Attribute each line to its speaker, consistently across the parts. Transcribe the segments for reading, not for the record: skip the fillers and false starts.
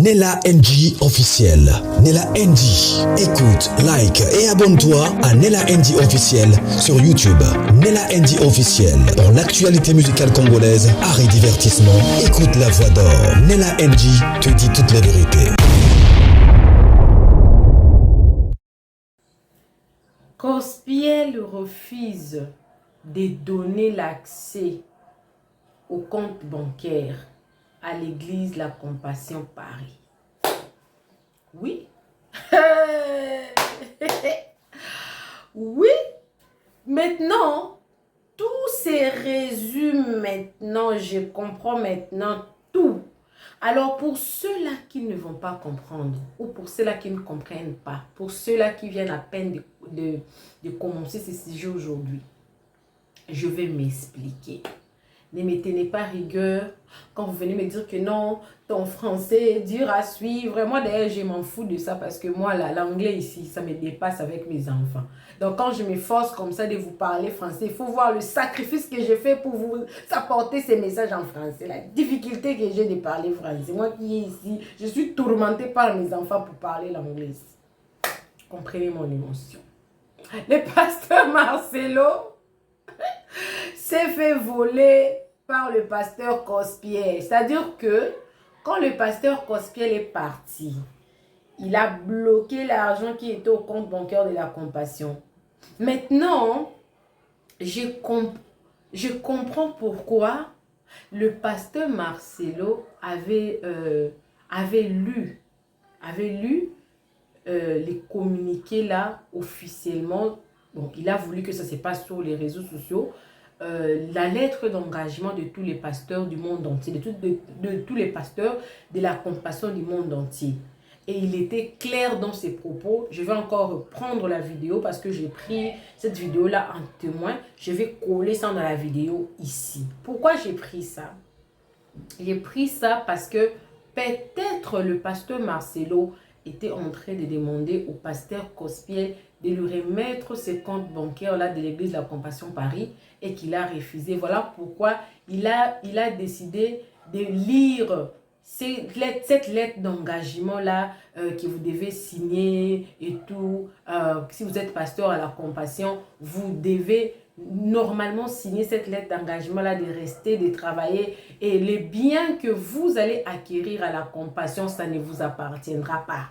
Speaker 1: Nella NG officiel. Nella NG. Écoute, like et abonne-toi à Nella NG officiel sur YouTube. Nella NG officiel. Pour l'actualité musicale congolaise, art et divertissement, écoute la voix d'or. Nella NG te dit toute la vérité.
Speaker 2: Cospiel refuse de donner l'accès au compte bancaire à l'église La Compassion Paris. Oui. Oui. Maintenant, tout se résume maintenant. Je comprends maintenant tout. Alors, pour ceux-là qui ne vont pas comprendre, ou pour ceux-là qui ne comprennent pas, pour ceux-là qui viennent à peine de commencer ce sujet aujourd'hui, je vais m'expliquer. Ne me tenez pas rigueur quand vous venez me dire que non, ton français est dur à suivre. Moi, d'ailleurs, je m'en fous de ça parce que moi, l'anglais ici, ça me dépasse avec mes enfants. Donc, quand je m'efforce comme ça de vous parler français, il faut voir le sacrifice que j'ai fait pour vous apporter ces messages en français. La difficulté que j'ai de parler français. Moi qui est ici, je suis tourmentée par mes enfants pour parler l'anglais. Comprenez mon émotion. Le pasteur Marcelo s'est fait voler par le pasteur Cospiel. C'est-à-dire que quand le pasteur Cospiel est parti, il a bloqué l'argent qui était au compte bancaire de La Compassion. Maintenant, je comprends pourquoi le pasteur Marcelo avait lu les communiqués là officiellement. Donc, il a voulu que ça se passe sur les réseaux sociaux. La lettre d'engagement de tous les pasteurs du monde entier, de tous les pasteurs de La Compassion du monde entier. Et il était clair dans ses propos. Je vais encore reprendre la vidéo parce que j'ai pris cette vidéo-là en témoin. Je vais coller ça dans la vidéo ici. Pourquoi j'ai pris ça? J'ai pris ça parce que peut-être le pasteur Marcelo était en train de demander au pasteur Cospiel de lui remettre ses comptes bancaires là de l'église La Compassion Paris et qu'il a refusé. Voilà pourquoi il a décidé de lire cette lettre d'engagement là que vous devez signer et tout. Si vous êtes pasteur à La Compassion, vous devez normalement signer cette lettre d'engagement là, de rester, de travailler, et les biens que vous allez acquérir à La Compassion, ça ne vous appartiendra pas.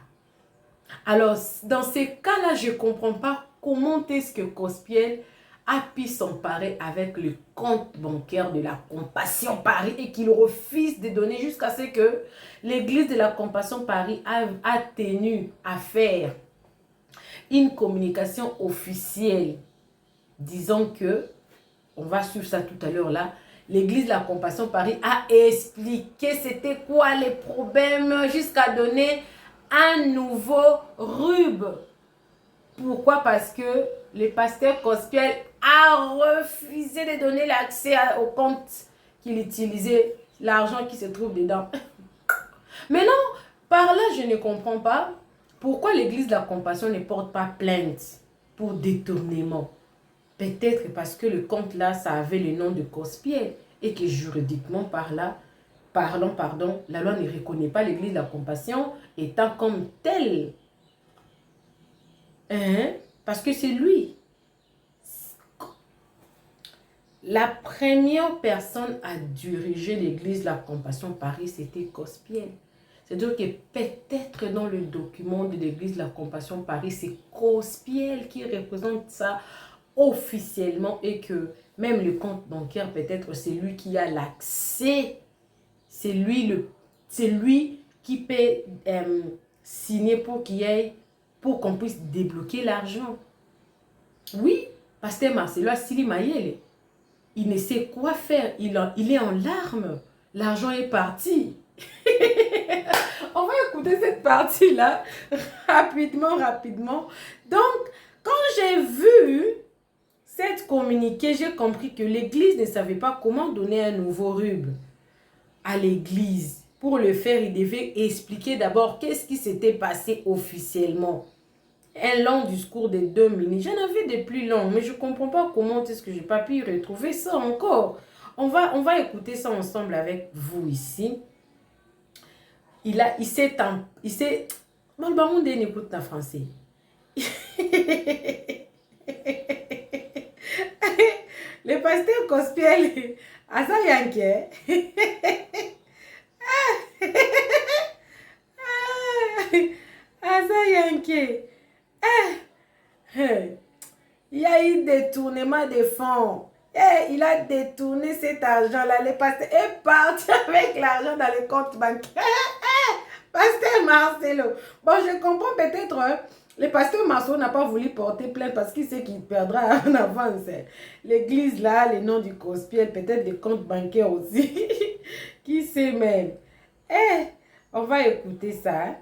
Speaker 2: Alors, dans ces cas-là, je ne comprends pas comment est-ce que Cospiel a pu s'emparer avec le compte bancaire de La Compassion Paris et qu'il refuse de donner jusqu'à ce que l'église de La Compassion Paris a tenu à faire une communication officielle disons que, on va suivre ça tout à l'heure là, l'église La Compassion Paris a expliqué c'était quoi les problèmes jusqu'à donner un nouveau RUB. Pourquoi? Parce que le pasteur Cospiel a refusé de donner l'accès au compte qu'il utilisait, l'argent qui se trouve dedans. Mais non, par là je ne comprends pas pourquoi l'église La Compassion ne porte pas plainte pour détournement. Peut-être parce que le compte là, ça avait le nom de Cospiel et que juridiquement parlant, la loi ne reconnaît pas l'église de La Compassion étant comme telle. Parce que c'est lui. La première personne à diriger l'église La Compassion Paris, c'était Cospiel. C'est-à-dire que peut-être dans le document de l'église La Compassion Paris, c'est Cospiel qui représente ça officiellement et que même le compte bancaire, peut-être c'est lui qui a l'accès, c'est lui qui peut signer pour qu'on puisse débloquer l'argent. Oui, pasteur Marcelo Sili Mayele, il ne sait quoi faire, il est en larmes, l'argent est parti. On va écouter cette partie-là rapidement. Donc, quand j'ai vu cette communiqué, j'ai compris que l'église ne savait pas comment donner un nouveau RUB à l'église. Pour le faire, il devait expliquer d'abord qu'est-ce qui s'était passé officiellement. Un long discours de 2 minutes. J'en avais des plus longs, mais je ne comprends pas comment est-ce que je n'ai pas pu retrouver ça encore. On va écouter ça ensemble avec vous ici. il s'est... Bon, le monde n'écoute en français. Le pasteur Cospiel, à ça Yankee. À ça Yankee. Il y a eu détournement de fonds. Et il a détourné cet argent-là. Le pasteur est parti avec l'argent dans le compte bancaire. Pasteur Marcelo. Bon, je comprends peut-être, le pasteur Marceau n'a pas voulu porter plainte parce qu'il sait qu'il perdra en avance. L'église là, le nom du Cospiel, peut-être des comptes bancaires aussi. Qui sait même. On va écouter ça.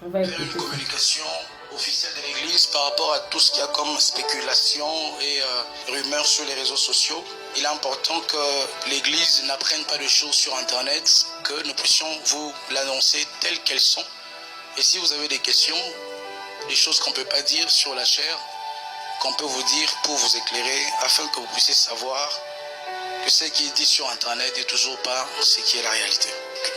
Speaker 2: On va écouter
Speaker 3: une communication officielle de l'église par rapport à tout ce qu'il y a comme spéculation et rumeurs sur les réseaux sociaux. Il est important que l'église n'apprenne pas de choses sur internet, que nous puissions vous l'annoncer telles qu'elles sont. Et si vous avez des questions, des choses qu'on ne peut pas dire sur la chair, qu'on peut vous dire pour vous éclairer, afin que vous puissiez savoir que ce qui est dit sur internet n'est toujours pas ce qui est la réalité.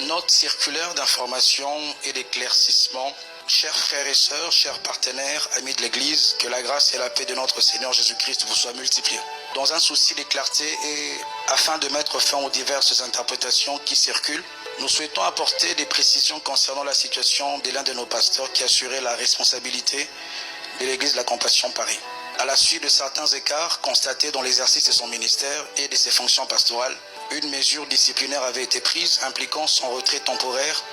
Speaker 3: Note circulaire d'information et d'éclaircissement. Chers frères et sœurs, chers partenaires, amis de l'Église, que la grâce et la paix de notre Seigneur Jésus-Christ vous soient multipliées. Dans un souci de clarté et afin de mettre fin aux diverses interprétations qui circulent, nous souhaitons apporter des précisions concernant la situation de l'un de nos pasteurs qui assurait la responsabilité de l'Église de la Compassion Paris. À la suite de certains écarts constatés dans l'exercice de son ministère et de ses fonctions pastorales, une mesure disciplinaire avait été prise impliquant son retrait temporaire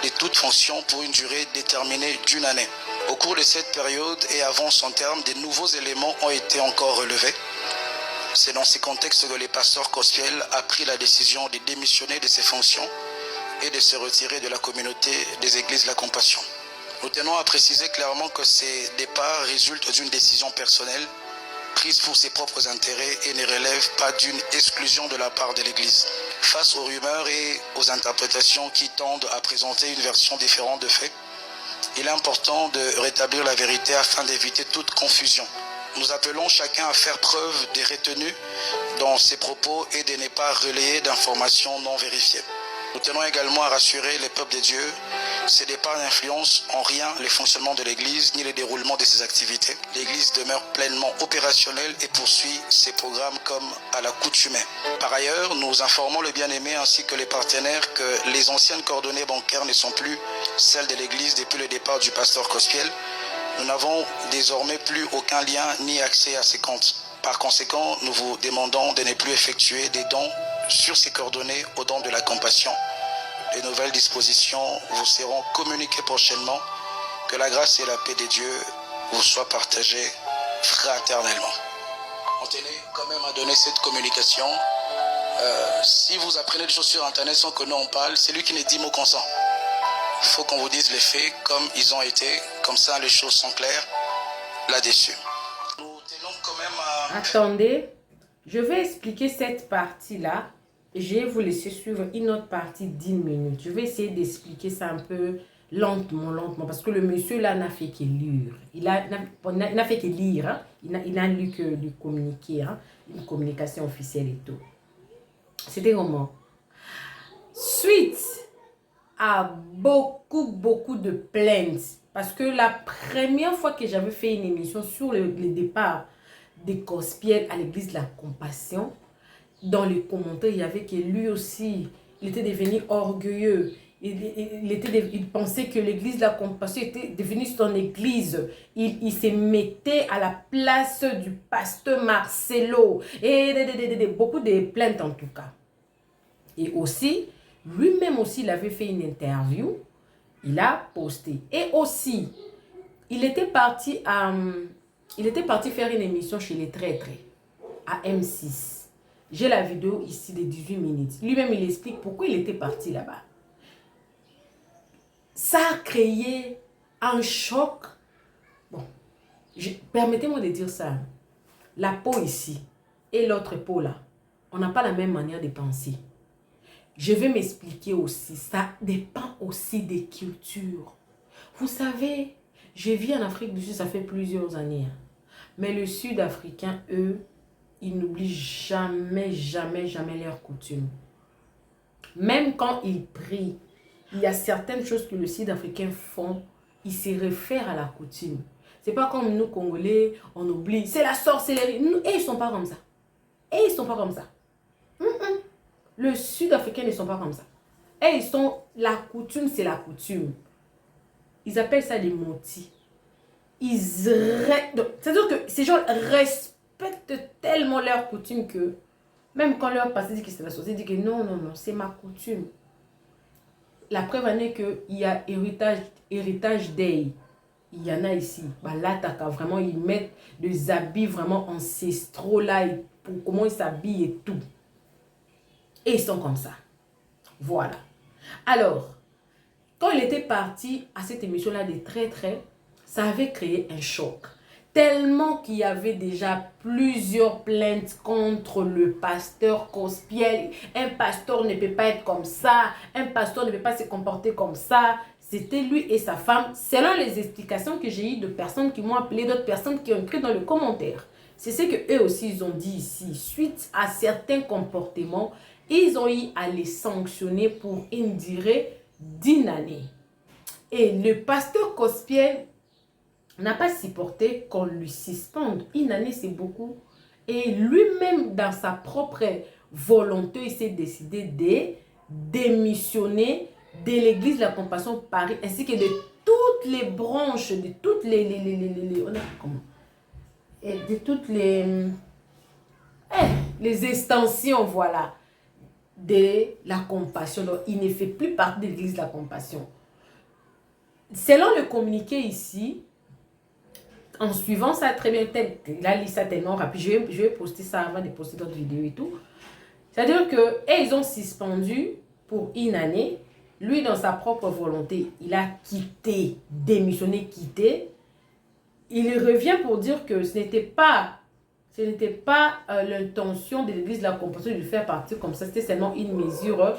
Speaker 3: de toute fonction pour une durée déterminée d'1 année. Au cours de cette période et avant son terme, de nouveaux éléments ont été encore relevés. C'est dans ces contextes que le pasteur Cospiel a pris la décision de démissionner de ses fonctions et de se retirer de la communauté des Églises de la Compassion. Nous tenons à préciser clairement que ces départs résultent d'une décision personnelle prise pour ses propres intérêts et ne relèvent pas d'une exclusion de la part de l'Église. Face aux rumeurs et aux interprétations qui tendent à présenter une version différente de faits, il est important de rétablir la vérité afin d'éviter toute confusion. Nous appelons chacun à faire preuve de retenue dans ses propos et de ne pas relayer d'informations non vérifiées. Nous tenons également à rassurer les peuples de Dieu. Ces départs n'influencent en rien le fonctionnement de l'Église ni le déroulement de ses activités. L'Église demeure pleinement opérationnelle et poursuit ses programmes comme à l'accoutumée. Par ailleurs, nous informons le bien-aimé ainsi que les partenaires que les anciennes coordonnées bancaires ne sont plus celles de l'Église depuis le départ du pasteur Cospiel. Nous n'avons désormais plus aucun lien ni accès à ces comptes. Par conséquent, nous vous demandons de ne plus effectuer des dons sur ces coordonnées aux dons de la compassion. Les nouvelles dispositions vous seront communiquées prochainement. Que la grâce et la paix de Dieu vous soient partagées fraternellement. On tenait quand même à donner cette communication. Si vous apprenez des choses sur internet sans que nous on parle, c'est lui qui ne dit mot consent. Il faut qu'on vous dise les faits comme ils ont été. Comme ça, les choses sont claires là-dessus. Nous tenons quand même à...
Speaker 2: Attendez, je vais expliquer cette partie-là. Je vais vous laisser suivre une autre partie d'1 minute. Je vais essayer d'expliquer ça un peu lentement, parce que le monsieur là n'a fait que lire. Il n'a fait que lire, hein. Il n'a lu que lui communiquer, hein. Une communication officielle et tout. C'était comment? Suite à beaucoup de plaintes, parce que la première fois que j'avais fait une émission sur le départ de Cospiel à l'église de la Compassion, dans les commentaires, il y avait que lui aussi, il était devenu orgueilleux. Il pensait que l'église de la Compassion était devenue son église. Il se mettait à la place du pasteur Marcelo. Et beaucoup de plaintes en tout cas. Et aussi, lui-même aussi, il avait fait une interview. Il a posté. Et aussi, il était parti faire une émission chez les traîtres à M6. J'ai la vidéo ici de 18 minutes. Lui-même, il explique pourquoi il était parti là-bas. Ça a créé un choc. Bon, permettez-moi de dire ça. La peau ici et l'autre peau là, on n'a pas la même manière de penser. Je vais m'expliquer aussi. Ça dépend aussi des cultures. Vous savez, je vis en Afrique du Sud, ça fait plusieurs années. Mais le Sud-Africain, eux, ils n'oublient jamais leurs coutumes. Même quand ils prient, il y a certaines choses que le Sud-Africain font, ils se réfèrent à la coutume. C'est pas comme nous, Congolais, on oublie. C'est la sorcellerie. Nous, et ils sont pas comme ça. Et ils sont pas comme ça. Le Sud-Africain ne sont pas comme ça. Et ils sont... La coutume, c'est la coutume. Ils appellent ça des motis. C'est-à-dire que ces gens respectent tellement leur coutume que même quand leur passé dit que c'est la société, dit que non, c'est ma coutume. La preuve en est qu'il y a héritage day. Il y en a ici. Bah là, vraiment, ils mettent des habits vraiment ancestraux là, pour comment ils s'habillent et tout. Et ils sont comme ça. Voilà. Alors, quand il était parti à cette émission-là des traîtres, ça avait créé un choc. Tellement qu'il y avait déjà plusieurs plaintes contre le pasteur Cospiel. Un pasteur ne peut pas être comme ça. Un pasteur ne peut pas se comporter comme ça. C'était lui et sa femme. Selon les explications que j'ai eues de personnes qui m'ont appelé, d'autres personnes qui ont écrit dans le commentaire. C'est ce qu'eux aussi ils ont dit ici. Suite à certains comportements, ils ont eu à les sanctionner pour une durée d'1 année. Et le pasteur Cospiel n'a pas supporté qu'on lui suspende. 1 année, c'est beaucoup. Et lui-même, dans sa propre volonté, il s'est décidé de démissionner de l'église de la Compassion Paris, ainsi que de toutes les branches, de toutes les extensions, voilà, de la Compassion. Donc, il ne fait plus partie de l'église de la Compassion. Selon le communiqué ici, en suivant ça très bien, il a lu ça tellement rapide, je vais poster ça avant de poster d'autres vidéos et tout. C'est-à-dire que ils ont suspendu pour 1 année. Lui, dans sa propre volonté, il a quitté, démissionné, quitté. Il revient pour dire que ce n'était pas l'intention de l'église de la Compassion de le faire partir comme ça. C'était seulement une mesure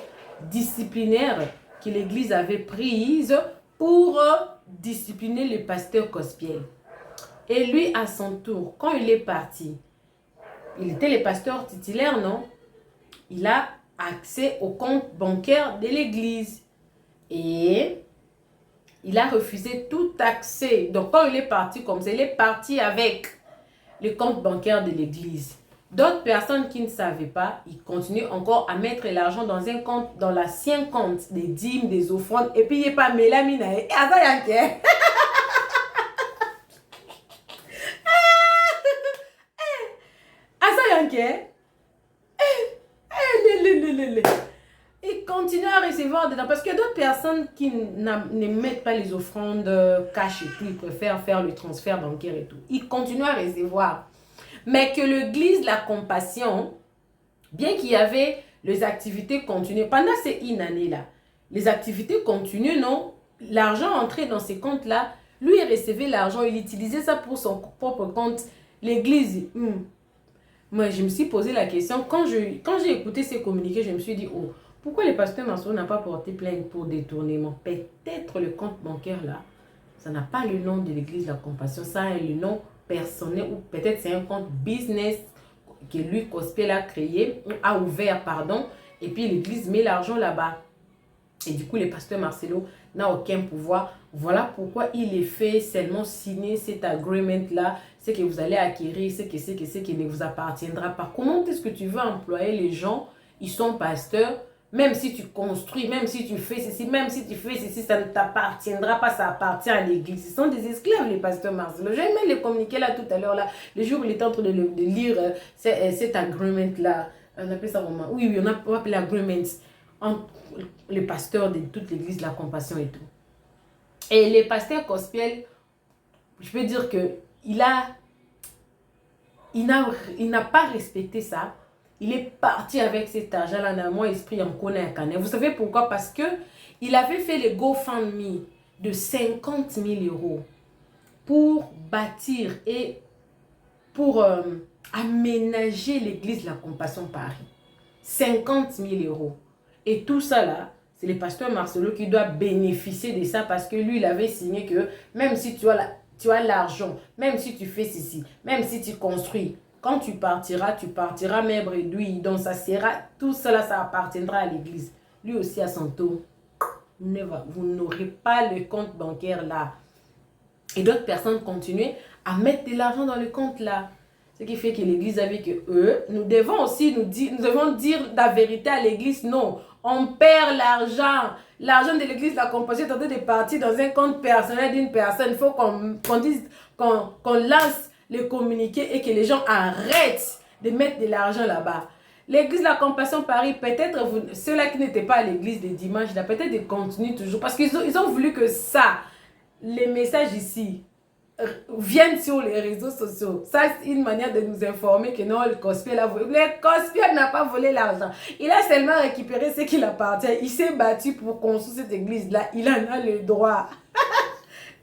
Speaker 2: disciplinaire que l'église avait prise pour discipliner le pasteur Cospiel. Et lui, à son tour, quand il est parti, il était le pasteur titulaire, non? Il a accès au compte bancaire de l'église. Et il a refusé tout accès. Donc, quand il est parti comme ça, il est parti avec le compte bancaire de l'église. D'autres personnes qui ne savaient pas, ils continuent encore à mettre l'argent dans un compte, dans l'ancien compte des dîmes, des offrandes. Et puis, il n'y a pas Mélamina. Et à ça, il y a il continue à recevoir dedans parce qu'il y a d'autres personnes qui ne mettent pas les offrandes cash et tout, ils préfèrent faire le transfert bancaire et tout. Ils continuent à recevoir. Mais que l'église de la Compassion, bien qu'il y avait les activités continuées, pendant ces 1 année-là, les activités continuent, non? L'argent entré dans ces comptes-là, lui, il recevait l'argent, il utilisait ça pour son propre compte. L'église, moi, je me suis posé la question, quand j'ai écouté ces communiqués, je me suis dit, oh, pourquoi le pasteur Marceau n'a pas porté plainte pour détournement? Peut-être le compte bancaire là, ça n'a pas le nom de l'église de la Compassion, ça a le nom personnel ou peut-être c'est un compte business que lui, Cospiel, a créé, a ouvert, pardon, et puis l'église met l'argent là-bas. Et du coup, le pasteur Marcelo n'a aucun pouvoir. Voilà pourquoi il est fait seulement signer cet agreement-là. C'est que vous allez acquérir, c'est que ne vous appartiendra pas. Comment est-ce que tu veux employer les gens? Ils sont pasteurs. Même si tu construis, même si tu fais ceci, même si tu fais ceci, ça ne t'appartiendra pas, ça appartient à l'église. Ils sont des esclaves, les pasteurs Marcelo. J'ai même le communiqué là tout à l'heure, là, le jour où il était en train de lire cet agreement-là. On appelle ça comment? Oui, on appelle l'agreement entre les pasteurs de toute l'église de la Compassion et tout. Et les pasteurs Cospiel, je peux dire que il n'a pas respecté ça. Il est parti avec cet argent-là dans mon esprit en connaît. Vous savez pourquoi? Parce que il avait fait le GoFundMe de 50 000 € pour bâtir et pour aménager l'église de la Compassion Paris. 50 000 €. Et tout ça là, c'est le pasteur Marcelo qui doit bénéficier de ça parce que lui, il avait signé que même si tu as l'argent, même si tu fais ceci, même si tu construis, quand tu partiras maigre et douille. Donc ça sera, tout cela, ça appartiendra à l'église. Lui aussi à son tour, vous n'aurez pas le compte bancaire là. Et d'autres personnes continuent à mettre de l'argent dans le compte là. Ce qui fait que l'église a vu que nous devons aussi nous devons dire la vérité à l'église. Non, on perd l'argent. L'argent de l'église, la composition est en train de partir dans un compte personnel d'une personne. Il faut qu'on dise, qu'on lance le communiqué et que les gens arrêtent de mettre de l'argent là-bas. L'église La Compassion Paris, peut-être ceux-là qui n'étaient pas à l'église de dimanche, là, peut-être ils continuent toujours. Parce qu'ils ils ont voulu que ça, les messages ici, viennent sur les réseaux sociaux. Ça, c'est une manière de nous informer que non, le Cospiel a volé. Le Cospiel n'a pas volé l'argent. Il a seulement récupéré ce qu'il appartient. Il s'est battu pour construire cette église-là. Il en a le droit.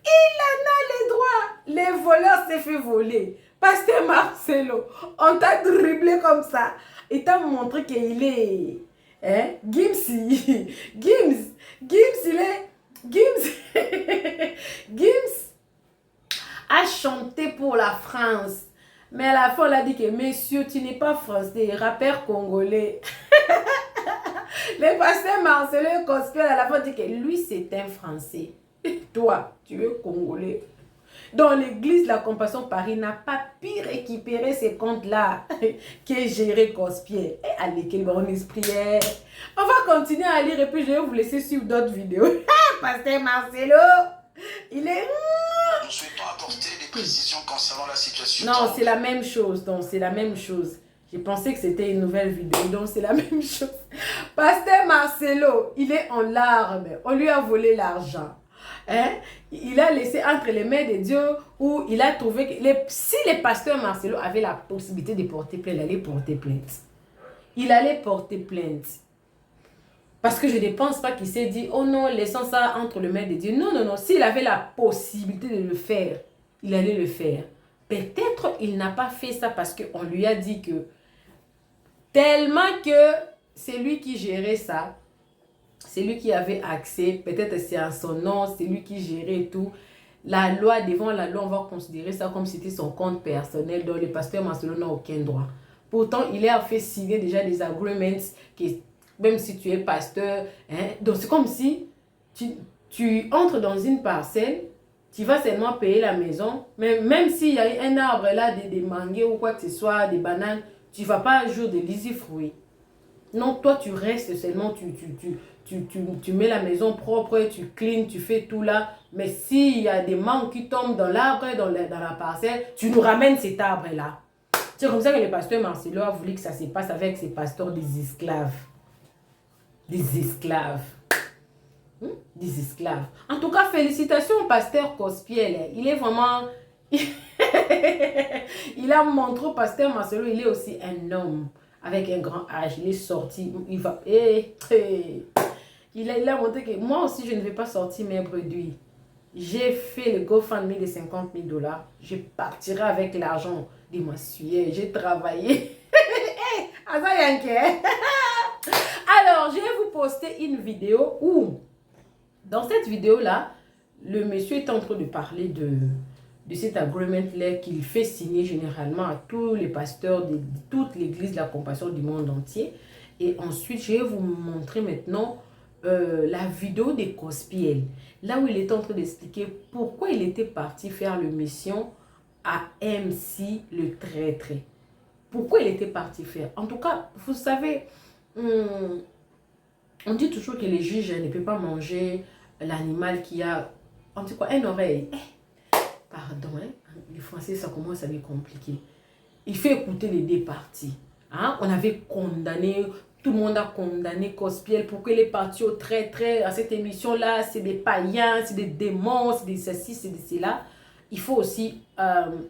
Speaker 2: Il en a le droit. Les voleurs s'est fait voler. Pasteur Marcelo, on t'a dribblé comme ça. Il t'a montré qu'il est... Hein? Gims, il est... Gims a chanté pour la France. Mais à la fin, on a dit que, monsieur, tu n'es pas français, rappeur congolais. Le pasteur Marcelo Cospiel, à la fin, dit que lui, c'est un français. Et toi, tu es congolais. Donc, l'église La Compassion Paris n'a pas pu récupérer ces comptes-là qui est géré Cospiel. Et allez, quel bon esprit. On va continuer à lire et puis je vais vous laisser suivre d'autres vidéos. Pasteur Marcelo, il est...
Speaker 3: Nous souhaitons apporter des précisions concernant la situation.
Speaker 2: Non, c'est la même chose. Donc, c'est la même chose. J'ai pensé que c'était une nouvelle vidéo. Donc, c'est la même chose. Pasteur Marcelo, il est en larmes. On lui a volé l'argent. Hein? Il a laissé entre les mains de Dieu où il a trouvé que si le pasteur Marcelo avait la possibilité de porter plainte, il allait porter plainte. Il allait porter plainte. Parce que je ne pense pas qu'il s'est dit, oh non, laissons ça entre les mains de Dieu. Non, non, non. S'il avait la possibilité de le faire, il allait le faire. Peut-être il n'a pas fait ça parce qu'on lui a dit que tellement que c'est lui qui gérait ça, c'est lui qui avait accès, peut-être c'est en son nom, c'est lui qui gérait tout. La loi, devant la loi, on va considérer ça comme si c'était son compte personnel, dont le pasteur Marcelo n'a aucun droit. Pourtant, il a fait signer déjà des agreements, que même si tu es pasteur, hein, donc c'est comme si tu entres dans une parcelle, tu vas seulement payer la maison, mais même s'il y a un arbre là, des manguiers ou quoi que ce soit, des bananes, tu ne vas pas jouer de l'usufruit. Non, toi tu restes seulement, tu mets la maison propre, tu cleans, tu fais tout là. Mais s'il y a des mangues qui tombent dans l'arbre, dans la parcelle, tu nous ramènes cet arbre-là. C'est comme ça que le pasteur Marcelo a voulu que ça se passe avec ses pasteurs des esclaves. Des esclaves. Des esclaves. En tout cas, félicitations au pasteur Cospiel. Il est vraiment... il a montré au pasteur Marcelo, il est aussi un homme. Avec un grand âge, il est sorti, il va... Il a montré que moi aussi, je ne vais pas sortir mes brebis. J'ai fait le GoFundMe de 50 000 $. Je partirai avec l'argent de ma sueur. J'ai travaillé. Alors, je vais vous poster une vidéo où, dans cette vidéo-là, le monsieur est en train de parler de cet agreement-là qu'il fait signer généralement à tous les pasteurs de toute l'église de la compassion du monde entier. Et ensuite, je vais vous montrer maintenant la vidéo de Cospiel, là où il est en train d'expliquer pourquoi il était parti faire le mission à MC le traître. Pourquoi il était parti faire. En tout cas, vous savez, on dit toujours que les juges ne peuvent pas manger l'animal qui a, on dit quoi, une oreille. Pardon, hein? Les Français, ça commence à être compliqué. Il fait écouter les deux parties. Hein? On avait condamné, tout le monde a condamné Cospiel pour qu'il est parti au traître à cette émission-là. C'est des païens, c'est des démons, c'est des ceci, c'est des cela. Il faut aussi,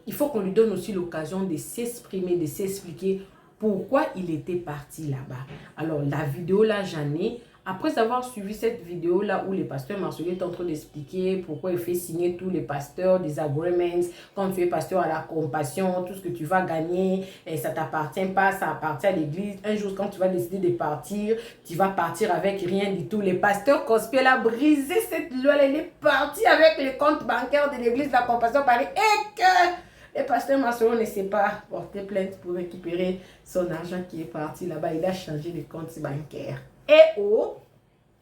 Speaker 2: il faut qu'on lui donne aussi l'occasion de s'exprimer, de s'expliquer pourquoi il était parti là-bas. Alors, la vidéo là, j'en ai. Après avoir suivi cette vidéo-là où le pasteur Marcelo est en train d'expliquer pourquoi il fait signer tous les pasteurs des agreements, quand tu es pasteur à la compassion, tout ce que tu vas gagner, et ça ne t'appartient pas, ça appartient à l'église. Un jour, quand tu vas décider de partir, tu vas partir avec rien du tout. Le pasteur Cospiel a brisé cette loi, il est parti avec les comptes bancaires de l'église de la compassion Paris et que le pasteur Marcelo ne sait pas porter plainte pour récupérer son argent qui est parti là-bas. Il a changé de compte bancaire. Et oh,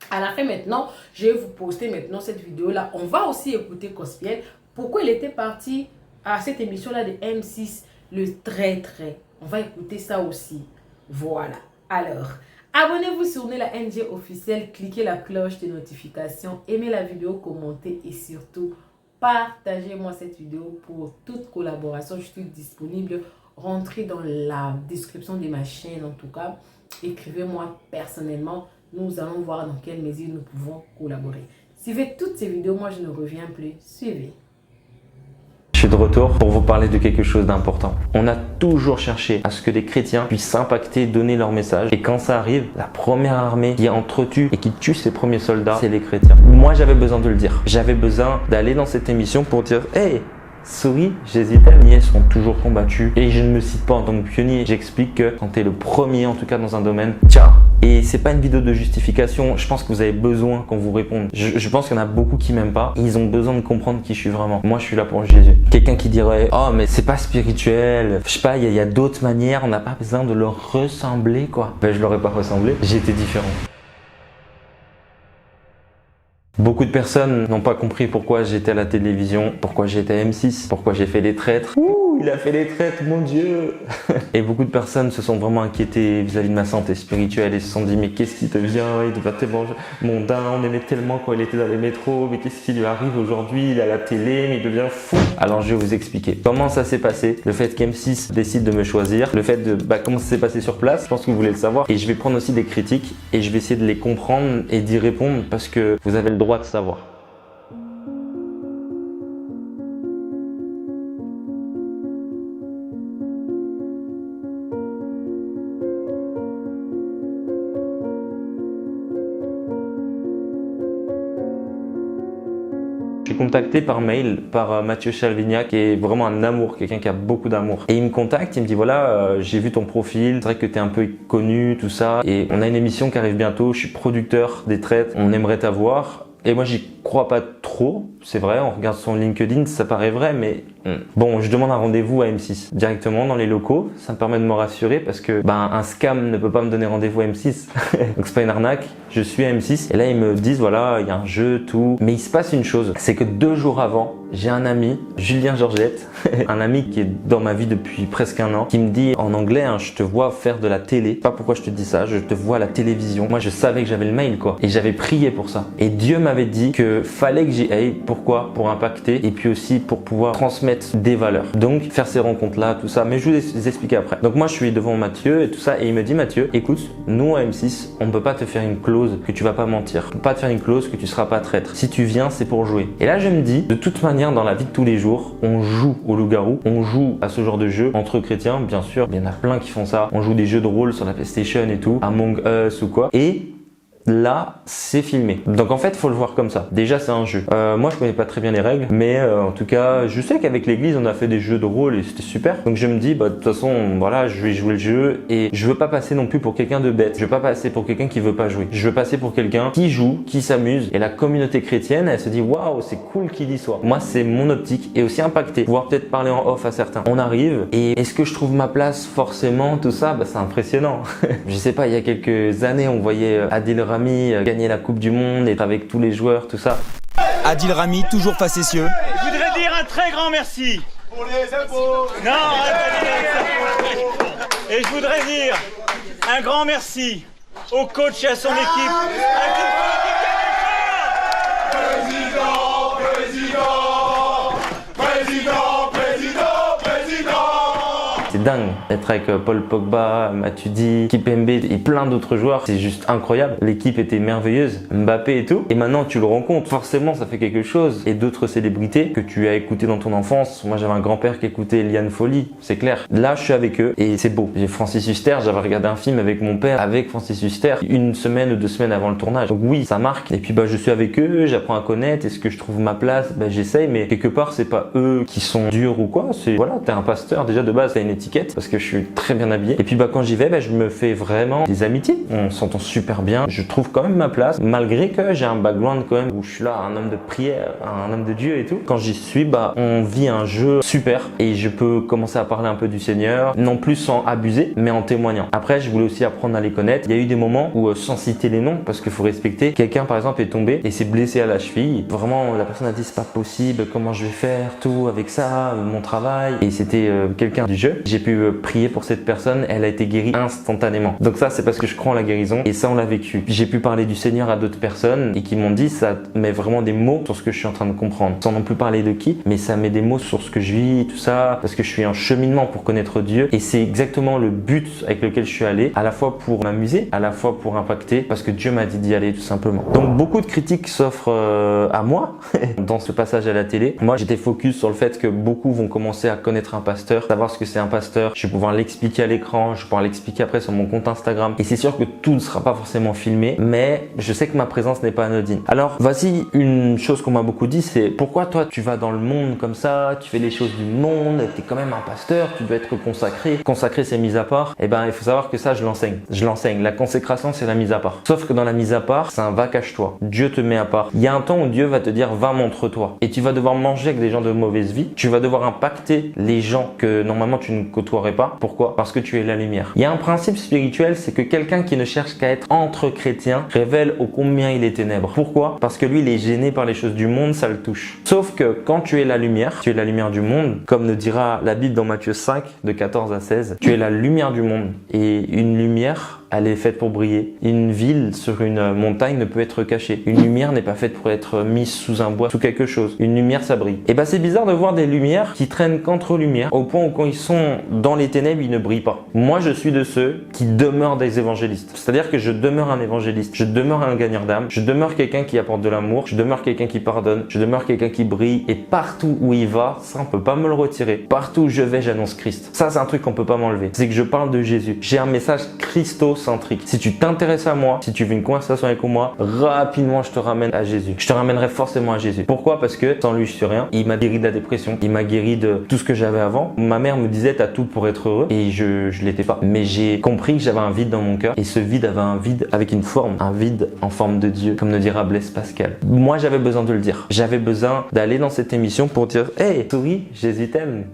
Speaker 2: À la fin maintenant, je vais vous poster maintenant cette vidéo-là. On va aussi écouter Cospiel. Pourquoi il était parti à cette émission-là de M6, le traître. On va écouter ça aussi. Voilà. Alors, abonnez-vous sur Nella NG officiel, cliquez la cloche de notification, aimez la vidéo, commentez et surtout, partagez-moi cette vidéo pour toute collaboration. Je suis disponible. Rentrez dans la description de ma chaîne en tout cas. Écrivez-moi personnellement. Nous allons voir dans quelle mesure nous pouvons collaborer. Suivez toutes ces vidéos. Moi, je ne reviens plus. Suivez.
Speaker 4: Je suis de retour pour vous parler de quelque chose d'important. On a toujours cherché à ce que des chrétiens puissent impacter, donner leur message. Et quand ça arrive, la première armée qui entretue et qui tue ses premiers soldats, c'est les chrétiens. Moi, j'avais besoin de le dire. J'avais besoin d'aller dans cette émission pour dire « Hey !» Sorry, j'hésitais, les niais sont toujours combattus et je ne me cite pas en tant que pionnier. J'explique que quand tu es le premier en tout cas dans un domaine, tiens. Et c'est pas une vidéo de justification, je pense que vous avez besoin qu'on vous réponde. Je pense qu'il y en a beaucoup qui m'aiment pas, ils ont besoin de comprendre qui je suis vraiment. Moi je suis là pour Jésus. Quelqu'un qui dirait, oh mais c'est pas spirituel, je sais pas, il y a d'autres manières, on n'a pas besoin de leur ressembler quoi. Ben je leur ai pas ressemblé, j'étais différent. Beaucoup de personnes n'ont pas compris pourquoi j'étais à la télévision, pourquoi j'étais à M6, pourquoi j'ai fait les traîtres. Ouh, il a fait les traîtres, mon Dieu. Et beaucoup de personnes se sont vraiment inquiétées vis-à-vis de ma santé spirituelle et se sont dit mais qu'est-ce qui te vient, il devient tellement mondain, on aimait tellement quand il était dans les métros, mais qu'est-ce qui lui arrive aujourd'hui, il est à la télé, mais il devient fou. Alors je vais vous expliquer comment ça s'est passé, le fait qu'M6 décide de me choisir, le fait de comment ça s'est passé sur place, je pense que vous voulez le savoir. Et je vais prendre aussi des critiques et je vais essayer de les comprendre et d'y répondre parce que vous avez le droit de savoir. Je suis contacté par mail par Mathieu Chalvignac qui est vraiment un amour, quelqu'un qui a beaucoup d'amour. Et il me contacte, il me dit voilà, j'ai vu ton profil, c'est vrai que tu es un peu connu, tout ça. Et on a une émission qui arrive bientôt, je suis producteur des traites, on aimerait t'avoir. Et moi j'y crois pas trop, c'est vrai, on regarde son LinkedIn, ça paraît vrai, mais bon, je demande un rendez-vous à M6 directement dans les locaux, ça me permet de me rassurer parce que un scam ne peut pas me donner rendez-vous à M6, donc c'est pas une arnaque, je suis à M6 et là ils me disent voilà, il y a un jeu, tout, mais il se passe une chose, c'est que 2 jours avant, j'ai un ami, Julien Georgette, un ami qui est dans ma vie depuis presque 1 an, qui me dit en anglais, hein, je te vois faire de la télé, pas pourquoi je te dis ça, je te vois à la télévision, moi je savais que j'avais le mail quoi, et j'avais prié pour ça, et Dieu m'avait dit que fallait que j'y aille, pourquoi? Pour impacter et puis aussi pour pouvoir transmettre des valeurs, donc faire ces rencontres là, tout ça, mais je vous les expliquer après. Donc moi je suis devant Mathieu et tout ça et il me dit Mathieu, écoute, nous à M6, on ne peut pas te faire une clause que tu vas pas mentir, on peut pas te faire une clause que tu seras pas traître, si tu viens c'est pour jouer. Et là je me dis, de toute manière dans la vie de tous les jours, on joue au loup-garou, on joue à ce genre de jeu entre chrétiens, bien sûr, il y en a plein qui font ça, on joue des jeux de rôle sur la PlayStation et tout, Among Us ou quoi, et là, c'est filmé. Donc en fait, faut le voir comme ça. Déjà, c'est un jeu. Moi, je connais pas très bien les règles, mais en tout cas, je sais qu'avec l'église, on a fait des jeux de rôle et c'était super. Donc je me dis, de toute façon, voilà, je vais jouer le jeu et je veux pas passer non plus pour quelqu'un de bête. Je veux pas passer pour quelqu'un qui veut pas jouer. Je veux passer pour quelqu'un qui joue, qui s'amuse. Et la communauté chrétienne, elle se dit, waouh, c'est cool qu'il y soit. Moi, c'est mon optique et aussi impacter. Pouvoir peut-être parler en off à certains. On arrive et est-ce que je trouve ma place forcément, tout ça, c'est impressionnant. Je sais pas, il y a quelques années, on voyait Adil Rami gagner la Coupe du Monde et avec tous les joueurs, tout ça.
Speaker 5: Adil Rami, toujours facétieux.
Speaker 6: Je voudrais dire un très grand merci. Pour les impôts. Non, et je voudrais dire un grand merci au coach et à son équipe.
Speaker 4: C'est dingue d'être avec Paul Pogba, Matuidi, Kipembe et plein d'autres joueurs. C'est juste incroyable. L'équipe était merveilleuse, Mbappé et tout. Et maintenant tu le rencontres, forcément ça fait quelque chose. Et d'autres célébrités que tu as écoutées dans ton enfance. Moi j'avais un grand-père qui écoutait Liane Folly, c'est clair. Là je suis avec eux et c'est beau. J'ai Francis Huster, j'avais regardé un film avec mon père, avec Francis Huster, 1 semaine ou 2 semaines avant le tournage. Donc oui, ça marque. Et puis je suis avec eux, j'apprends à connaître. Est-ce que je trouve ma place? J'essaye, mais quelque part c'est pas eux qui sont durs ou quoi. C'est voilà, t'es un pasteur déjà de base, t'as une étiquette étiquette parce que je suis très bien habillé. Et puis quand j'y vais, je me fais vraiment des amitiés. On s'entend super bien. Je trouve quand même ma place malgré que j'ai un background quand même où je suis là, un homme de prière, un homme de Dieu et tout. Quand j'y suis, on vit un jeu super et je peux commencer à parler un peu du Seigneur, non plus sans abuser, mais en témoignant. Après, je voulais aussi apprendre à les connaître. Il y a eu des moments où, sans citer les noms, parce qu'il faut respecter, quelqu'un par exemple est tombé et s'est blessé à la cheville. Vraiment, la personne a dit c'est pas possible, comment je vais faire tout avec ça, mon travail. Et c'était quelqu'un du jeu. J'ai pu prier pour cette personne, elle a été guérie instantanément. Donc ça, c'est parce que je crois en la guérison et ça, on l'a vécu. J'ai pu parler du Seigneur à d'autres personnes et qui m'ont dit ça met vraiment des mots sur ce que je suis en train de comprendre. Sans non plus parler de qui, mais ça met des mots sur ce que je vis, tout ça, parce que je suis en cheminement pour connaître Dieu et c'est exactement le but avec lequel je suis allé, à la fois pour m'amuser, à la fois pour impacter, parce que Dieu m'a dit d'y aller tout simplement. Donc beaucoup de critiques s'offrent à moi dans ce passage à la télé. Moi, j'étais focus sur le fait que beaucoup vont commencer à connaître un pasteur, savoir ce que c'est un pasteur. Je vais pouvoir l'expliquer à l'écran, je vais pouvoir l'expliquer après sur mon compte Instagram. Et c'est sûr que tout ne sera pas forcément filmé, mais je sais que ma présence n'est pas anodine. Alors, voici une chose qu'on m'a beaucoup dit, c'est pourquoi toi tu vas dans le monde comme ça, tu fais les choses du monde, tu es quand même un pasteur, tu dois être consacré. Consacré, c'est mis à part. Eh ben, il faut savoir que ça, je l'enseigne. Je l'enseigne. La consécration, c'est la mise à part. Sauf que dans la mise à part, c'est un va cache-toi. Dieu te met à part. Il y a un temps où Dieu va te dire va montre-toi. Et tu vas devoir manger avec des gens de mauvaise vie. Tu vas devoir impacter les gens que normalement tu ne côtoierais pas. Pourquoi? Parce que tu es la lumière. Il y a un principe spirituel, c'est que quelqu'un qui ne cherche qu'à être entre chrétiens révèle ô combien il est ténèbres. Pourquoi? Parce que lui, il est gêné par les choses du monde, ça le touche. Sauf que quand tu es la lumière du monde, comme le dira la Bible dans Matthieu 5, de 14 à 16, tu es la lumière du monde. Et une lumière, elle est faite pour briller. Une ville sur une montagne ne peut être cachée. Une lumière n'est pas faite pour être mise sous un bois, sous quelque chose. Une lumière, ça brille. Et c'est bizarre de voir des lumières qui traînent qu'entre lumières, au point où quand ils sont dans les ténèbres, ils ne brillent pas. Moi, je suis de ceux qui demeurent des évangélistes. C'est-à-dire que je demeure un évangéliste. Je demeure un gagneur d'âme. Je demeure quelqu'un qui apporte de l'amour. Je demeure quelqu'un qui pardonne. Je demeure quelqu'un qui brille. Et partout où il va, ça, on peut pas me le retirer. Partout où je vais, j'annonce Christ. Ça, c'est un truc qu'on peut pas m'enlever. C'est que je parle de Jésus. J'ai un message christocentrique. Si tu t'intéresses à moi, si tu veux une conversation avec moi, rapidement, je te ramène à Jésus. Je te ramènerai forcément à Jésus. Pourquoi? Parce que sans lui, je suis rien. Il m'a guéri de la dépression. Il m'a guéri de tout ce que j'avais avant. Ma mère me disait, t'as tout pour être heureux. Et je l'étais pas. Mais j'ai compris que j'avais un vide dans mon cœur. Et ce vide avait un vide avec une forme. Un vide en forme de Dieu. Comme le dira Blaise Pascal. Moi, j'avais besoin de le dire. J'avais besoin d'aller dans cette émission pour dire, hey, souris, Jésus t'aime.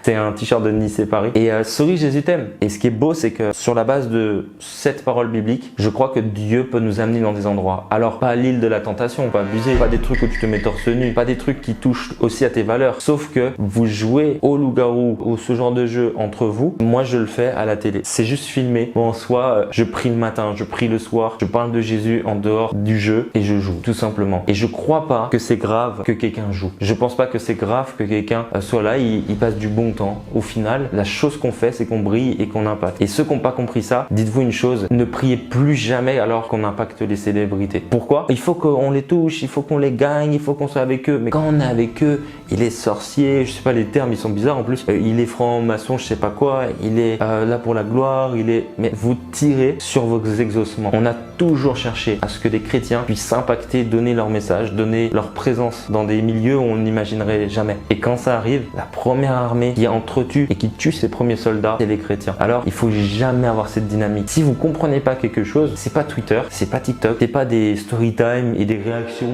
Speaker 4: C'est un t-shirt de Nice et Paris. Et souris, Jésus t'aime. Et ce qui est beau, c'est que sur la base de cette parole biblique, je crois que Dieu peut nous amener dans des endroits. Alors pas l'île de la tentation, pas abuser, pas des trucs où tu te mets torse nu, pas des trucs qui touchent aussi à tes valeurs. Sauf que vous jouez au loup-garou ou ce genre de jeu entre vous. Moi, je le fais à la télé. C'est juste filmé. Bon, en soi, je prie le matin, je prie le soir, je parle de Jésus en dehors du jeu et je joue, tout simplement. Et je crois pas que c'est grave que quelqu'un joue. Je pense pas que c'est grave que quelqu'un soit là, il passe du bon temps. Au final, la chose qu'on fait, c'est qu'on brille et qu'on impacte. Et ceux qui n'ont pas compris ça, dites-vous une chose, ne priez plus jamais alors qu'on impacte les célébrités. Pourquoi? Il faut qu'on les touche, il faut qu'on les gagne, il faut qu'on soit avec eux. Mais quand on est avec eux, il est sorcier, je sais pas, les termes ils sont bizarres en plus, il est franc-maçon, je sais pas quoi, il est là pour la gloire, il est... Mais vous tirez sur vos exaucements. On a toujours cherché à ce que les chrétiens puissent impacter, donner leur message, donner leur présence dans des milieux où on n'imaginerait jamais. Et quand ça arrive, la première armée qui entretue et qui tue ses premiers soldats, c'est les chrétiens. Alors, il faut jamais avoir cette dynamique. Si vous comprenez pas quelque chose, c'est pas Twitter, c'est pas TikTok, c'est pas des story time et des réactions,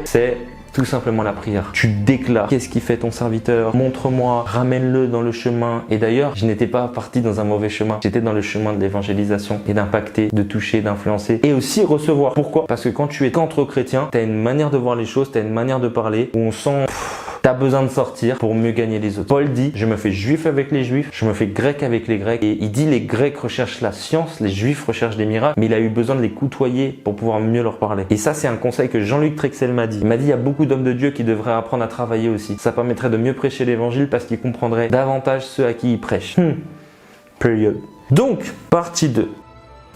Speaker 4: c'est tout simplement la prière. Tu déclares qu'est-ce qui fait ton serviteur, montre-moi, ramène-le dans le chemin. Et d'ailleurs, je n'étais pas parti dans un mauvais chemin. J'étais dans le chemin de l'évangélisation et d'impacter, de toucher, d'influencer et aussi recevoir. Pourquoi? Parce que quand tu es qu'entre chrétiens, tu as une manière de voir les choses, tu as une manière de parler où on sent... T'as besoin de sortir pour mieux gagner les autres. Paul dit, je me fais juif avec les juifs, je me fais grec avec les grecs. Et il dit, les grecs recherchent la science, les juifs recherchent des miracles, mais il a eu besoin de les côtoyer pour pouvoir mieux leur parler. Et ça, c'est un conseil que Jean-Luc Trexel m'a dit. Il m'a dit, il y a beaucoup d'hommes de Dieu qui devraient apprendre à travailler aussi. Ça permettrait de mieux prêcher l'évangile parce qu'ils comprendraient davantage ceux à qui ils prêchent. Period. Donc, partie 2.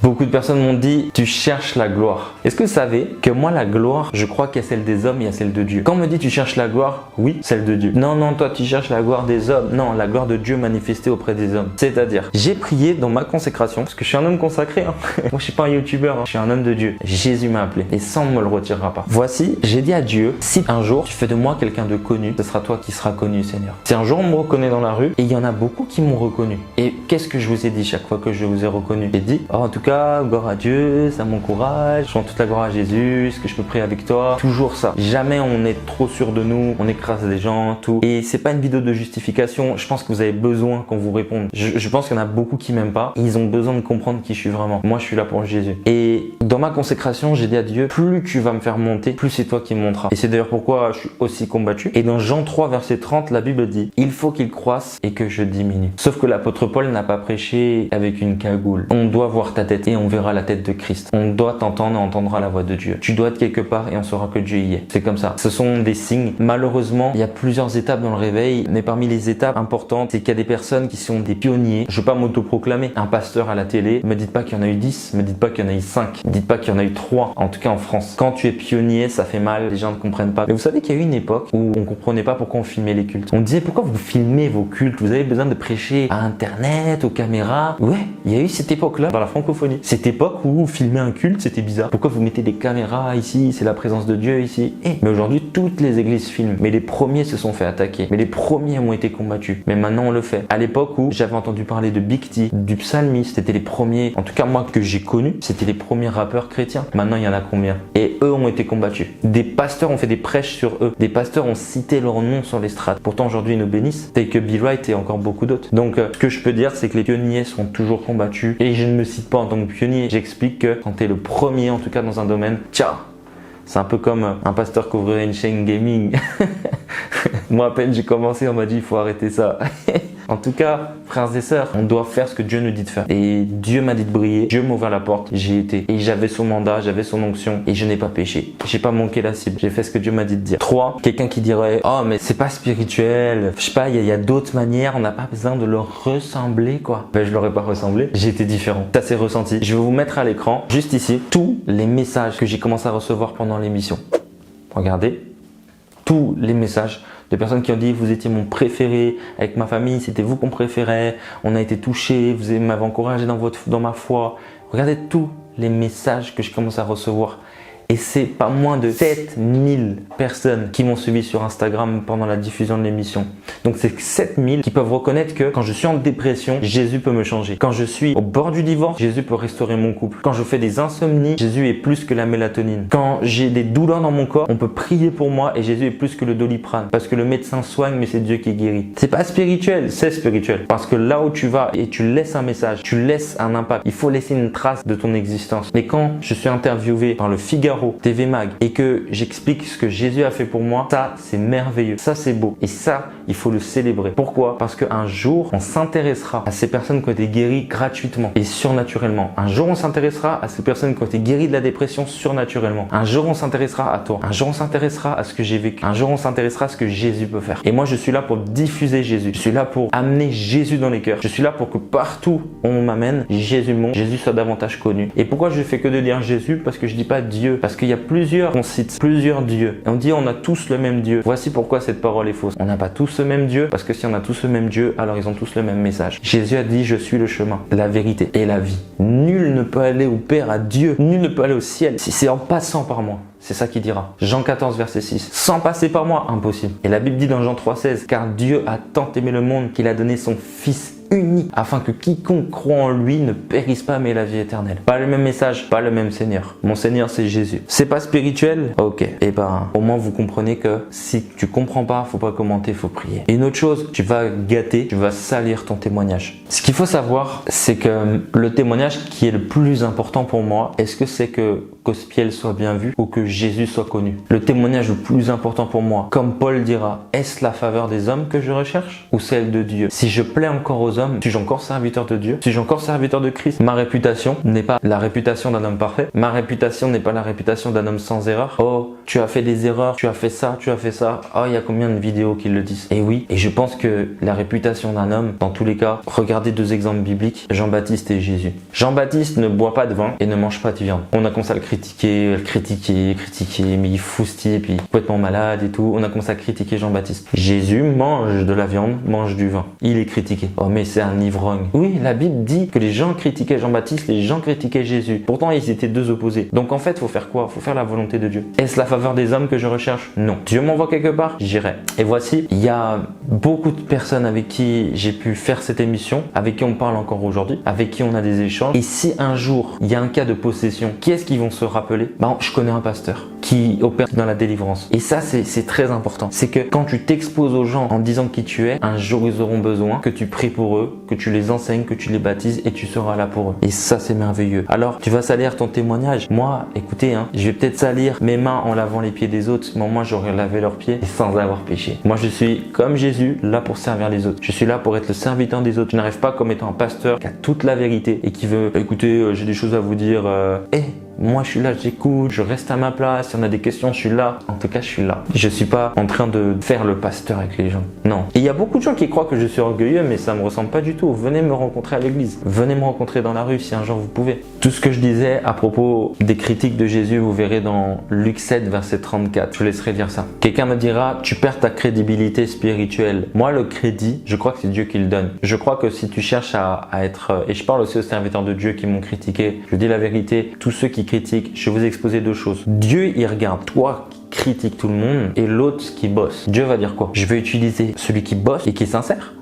Speaker 4: Beaucoup de personnes m'ont dit, tu cherches la gloire. Est-ce que vous savez que moi, la gloire, je crois qu'il y a celle des hommes et il y a celle de Dieu. Quand on me dit, tu cherches la gloire, oui, celle de Dieu. Non, non, toi, tu cherches la gloire des hommes. Non, la gloire de Dieu manifestée auprès des hommes. C'est-à-dire, j'ai prié dans ma consécration, parce que je suis un homme consacré. Hein. Moi, je suis pas un youtubeur, hein. Je suis un homme de Dieu. Jésus m'a appelé et ça, on me le retirera pas. Voici, j'ai dit à Dieu, si un jour tu fais de moi quelqu'un de connu, ce sera toi qui seras connu, Seigneur. Si un jour on me reconnaît dans la rue, et il y en a beaucoup qui m'ont reconnu. Et qu'est-ce que je vous ai dit chaque fois que je vous ai reconnu? J'ai dit, oh, en tout cas, gloire à Dieu, ça m'encourage, je rends toute la gloire à Jésus, est-ce que je peux prier avec toi? Toujours ça. Jamais on est trop sûr de nous, on écrase les gens, tout. Et c'est pas une vidéo de justification, je pense que vous avez besoin qu'on vous réponde. Je pense qu'il y en a beaucoup qui m'aiment pas, ils ont besoin de comprendre qui je suis vraiment. Moi, je suis là pour Jésus. Et dans ma consécration, j'ai dit à Dieu, plus tu vas me faire monter, plus c'est toi qui me monteras. Et c'est d'ailleurs pourquoi je suis aussi combattu. Et dans Jean 3, verset 30, la Bible dit, il faut qu'il croisse et que je diminue. Sauf que l'apôtre Paul n'a pas prêché avec une cagoule. On doit voir ta tête et on verra la tête de Christ. On doit t'entendre et on entendra la voix de Dieu. Tu dois être quelque part et on saura que Dieu y est. C'est comme ça. Ce sont des signes. Malheureusement, il y a plusieurs étapes dans le réveil, mais parmi les étapes importantes, c'est qu'il y a des personnes qui sont des pionniers. Je ne veux pas m'autoproclamer un pasteur à la télé. Me dites pas qu'il y en a eu 10, me dites pas qu'il y en a eu 5, me dites pas qu'il y en a eu 3, en tout cas en France. Quand tu es pionnier, ça fait mal, les gens ne comprennent pas. Mais vous savez qu'il y a eu une époque où on comprenait pas pourquoi on filmait les cultes. On disait pourquoi vous filmez vos cultes? Vous avez besoin de prêcher à internet, aux caméras. Ouais, il y a eu cette époque-là dans la francophonie. Cette époque où filmer un culte, c'était bizarre. Pourquoi vous mettez des caméras ici? C'est la présence de Dieu ici. Mais aujourd'hui, toutes les églises filment. Mais les premiers se sont fait attaquer. Mais les premiers ont été combattus. Mais maintenant, on le fait. À l'époque où j'avais entendu parler de Big T, du psalmiste, c'était les premiers, en tout cas moi que j'ai connu, c'était les premiers rappeurs chrétiens. Maintenant, il y en a combien? Et eux ont été combattus. Des pasteurs ont fait des prêches sur eux. Des pasteurs ont cité leur nom sur les strates. Pourtant, aujourd'hui, ils nous bénissent. Tel que Be Right et encore beaucoup d'autres. Donc, ce que je peux dire, c'est que les pionniers sont toujours combattus. Et je ne me cite pas en tant que pionnier. J'explique que quand tu es le premier, en tout cas dans un domaine, ciao! C'est un peu comme un pasteur qui ouvrirait une chaîne gaming. Moi, à peine j'ai commencé, on m'a dit il faut arrêter ça. En tout cas, frères et sœurs, on doit faire ce que Dieu nous dit de faire. Et Dieu m'a dit de briller, Dieu m'a ouvert la porte, j'y étais. Et j'avais son mandat, j'avais son onction et je n'ai pas péché. J'ai pas manqué la cible, j'ai fait ce que Dieu m'a dit de dire. 3, quelqu'un qui dirait « Oh mais c'est pas spirituel, je sais pas, il y a d'autres manières, on n'a pas besoin de leur ressembler quoi. » Ben je leur ai pas ressemblé, j'ai été différent. Ça s'est ressenti. Je vais vous mettre à l'écran, juste ici, tous les messages que j'ai commencé à recevoir pendant l'émission. Regardez, tous les messages de personnes qui ont dit vous étiez mon préféré avec ma famille, c'était vous qu'on préférait, on a été touchés, vous m'avez encouragé dans ma foi. Regardez tous les messages que je commence à recevoir. Et c'est pas moins de 7000 personnes qui m'ont suivi sur Instagram pendant la diffusion de l'émission. Donc c'est 7000 qui peuvent reconnaître que quand je suis en dépression, Jésus peut me changer. Quand je suis au bord du divorce, Jésus peut restaurer mon couple. Quand je fais des insomnies, Jésus est plus que la mélatonine. Quand j'ai des douleurs dans mon corps, on peut prier pour moi et Jésus est plus que le Doliprane. Parce que le médecin soigne, mais c'est Dieu qui guérit. C'est pas spirituel, c'est spirituel. Parce que là où tu vas et tu laisses un message, tu laisses un impact, il faut laisser une trace de ton existence. Mais quand je suis interviewé par le Figaro, TV Mag et que j'explique ce que Jésus a fait pour moi, ça c'est merveilleux, ça c'est beau et ça il faut le célébrer. Pourquoi? Parce qu'un jour on s'intéressera à ces personnes qui ont été guéries gratuitement et surnaturellement. Un jour on s'intéressera à ces personnes qui ont été guéries de la dépression surnaturellement. Un jour on s'intéressera à toi. Un jour on s'intéressera à ce que j'ai vécu. Un jour on s'intéressera à ce que Jésus peut faire. Et moi je suis là pour diffuser Jésus. Je suis là pour amener Jésus dans les cœurs. Je suis là pour que partout où on m'amène, Jésus monte, Jésus soit davantage connu. Et pourquoi je fais que de dire Jésus? Parce que je dis pas Dieu. Parce qu'il y a plusieurs, on cite plusieurs dieux. Et on dit on a tous le même Dieu. Voici pourquoi cette parole est fausse. On n'a pas tous le même Dieu, parce que si on a tous le même Dieu, alors ils ont tous le même message. Jésus a dit je suis le chemin, la vérité et la vie. Nul ne peut aller au Père, à Dieu. Nul ne peut aller au ciel si c'est en passant par moi. C'est ça qu'il dira. Jean 14, verset 6. Sans passer par moi, impossible. Et la Bible dit dans Jean 3, 16, car Dieu a tant aimé le monde qu'il a donné son Fils unique, afin que quiconque croit en lui ne périsse pas mais la vie éternelle. Pas le même message, pas le même Seigneur. Mon Seigneur c'est Jésus. C'est pas spirituel? Ok. Et ben au moins vous comprenez que si tu comprends pas, faut pas commenter, faut prier. Et une autre chose, tu vas gâter, tu vas salir ton témoignage. Ce qu'il faut savoir, c'est que le témoignage qui est le plus important pour moi, est-ce que c'est que Cospiel soit bien vu ou que Jésus soit connu? Le témoignage le plus important pour moi, comme Paul dira, est-ce la faveur des hommes que je recherche ou celle de Dieu? Si je plais encore aux hommes, hommes, suis-je encore serviteur de Dieu? Suis-je encore serviteur de Christ? Ma réputation n'est pas la réputation d'un homme parfait. Ma réputation n'est pas la réputation d'un homme sans erreur. Oh, tu as fait des erreurs, tu as fait ça, tu as fait ça. Oh, il y a combien de vidéos qui le disent? Et oui, et je pense que la réputation d'un homme, dans tous les cas, regardez 2 exemples bibliques, Jean-Baptiste et Jésus. Jean-Baptiste ne boit pas de vin et ne mange pas de viande. On a commencé à le critiquer, mais il foustille, puis complètement malade et tout. On a commencé à critiquer Jean-Baptiste. Jésus mange de la viande, mange du vin. Il est critiqué. Oh, mais c'est un ivrogne. Oui, la Bible dit que les gens critiquaient Jean-Baptiste, les gens critiquaient Jésus. Pourtant, ils étaient 2 opposés. Donc en fait, faut faire quoi? Faut faire la volonté de Dieu. Est-ce la faveur des hommes que je recherche? Non. Dieu m'envoie quelque part? J'irai. Et voici, il y a beaucoup de personnes avec qui j'ai pu faire cette émission, avec qui on parle encore aujourd'hui, avec qui on a des échanges. Et si un jour, il y a un cas de possession, qui est-ce qu'ils vont se rappeler? Je connais un pasteur qui opère dans la délivrance. Et ça, c'est très important. C'est que quand tu t'exposes aux gens en disant qui tu es, un jour ils auront besoin que tu pries pour eux, que tu les enseignes, que tu les baptises et tu seras là pour eux. Et ça, c'est merveilleux. Alors, tu vas salir ton témoignage. Moi, écoutez, je vais peut-être salir mes mains en lavant les pieds des autres, mais moi, j'aurais lavé leurs pieds et sans avoir péché. Moi, je suis comme Jésus, là pour servir les autres. Je suis là pour être le serviteur des autres. Je n'arrive pas comme étant un pasteur qui a toute la vérité et qui veut, écoutez, j'ai des choses à vous dire, moi je suis là, j'écoute, je reste à ma place, si on a des questions, je suis là. En tout cas, je suis là. Je suis pas en train de faire le pasteur avec les gens. Non. Et il y a beaucoup de gens qui croient que je suis orgueilleux, mais ça me ressemble pas du tout. Venez me rencontrer à l'église. Venez me rencontrer dans la rue si un jour vous pouvez. Tout ce que je disais à propos des critiques de Jésus, vous verrez dans Luc 7, verset 34. Je vous laisserai dire ça. Quelqu'un me dira, tu perds ta crédibilité spirituelle. Moi, le crédit, je crois que c'est Dieu qui le donne. Je crois que si tu cherches à être, et je parle aussi aux serviteurs de Dieu qui m'ont critiqué, je dis la vérité, tous ceux qui critiquent, je vais vous exposer 2 choses. Dieu, il regarde toi qui critique tout le monde et l'autre qui bosse. Dieu va dire quoi? Je vais utiliser celui qui bosse et qui est sincère,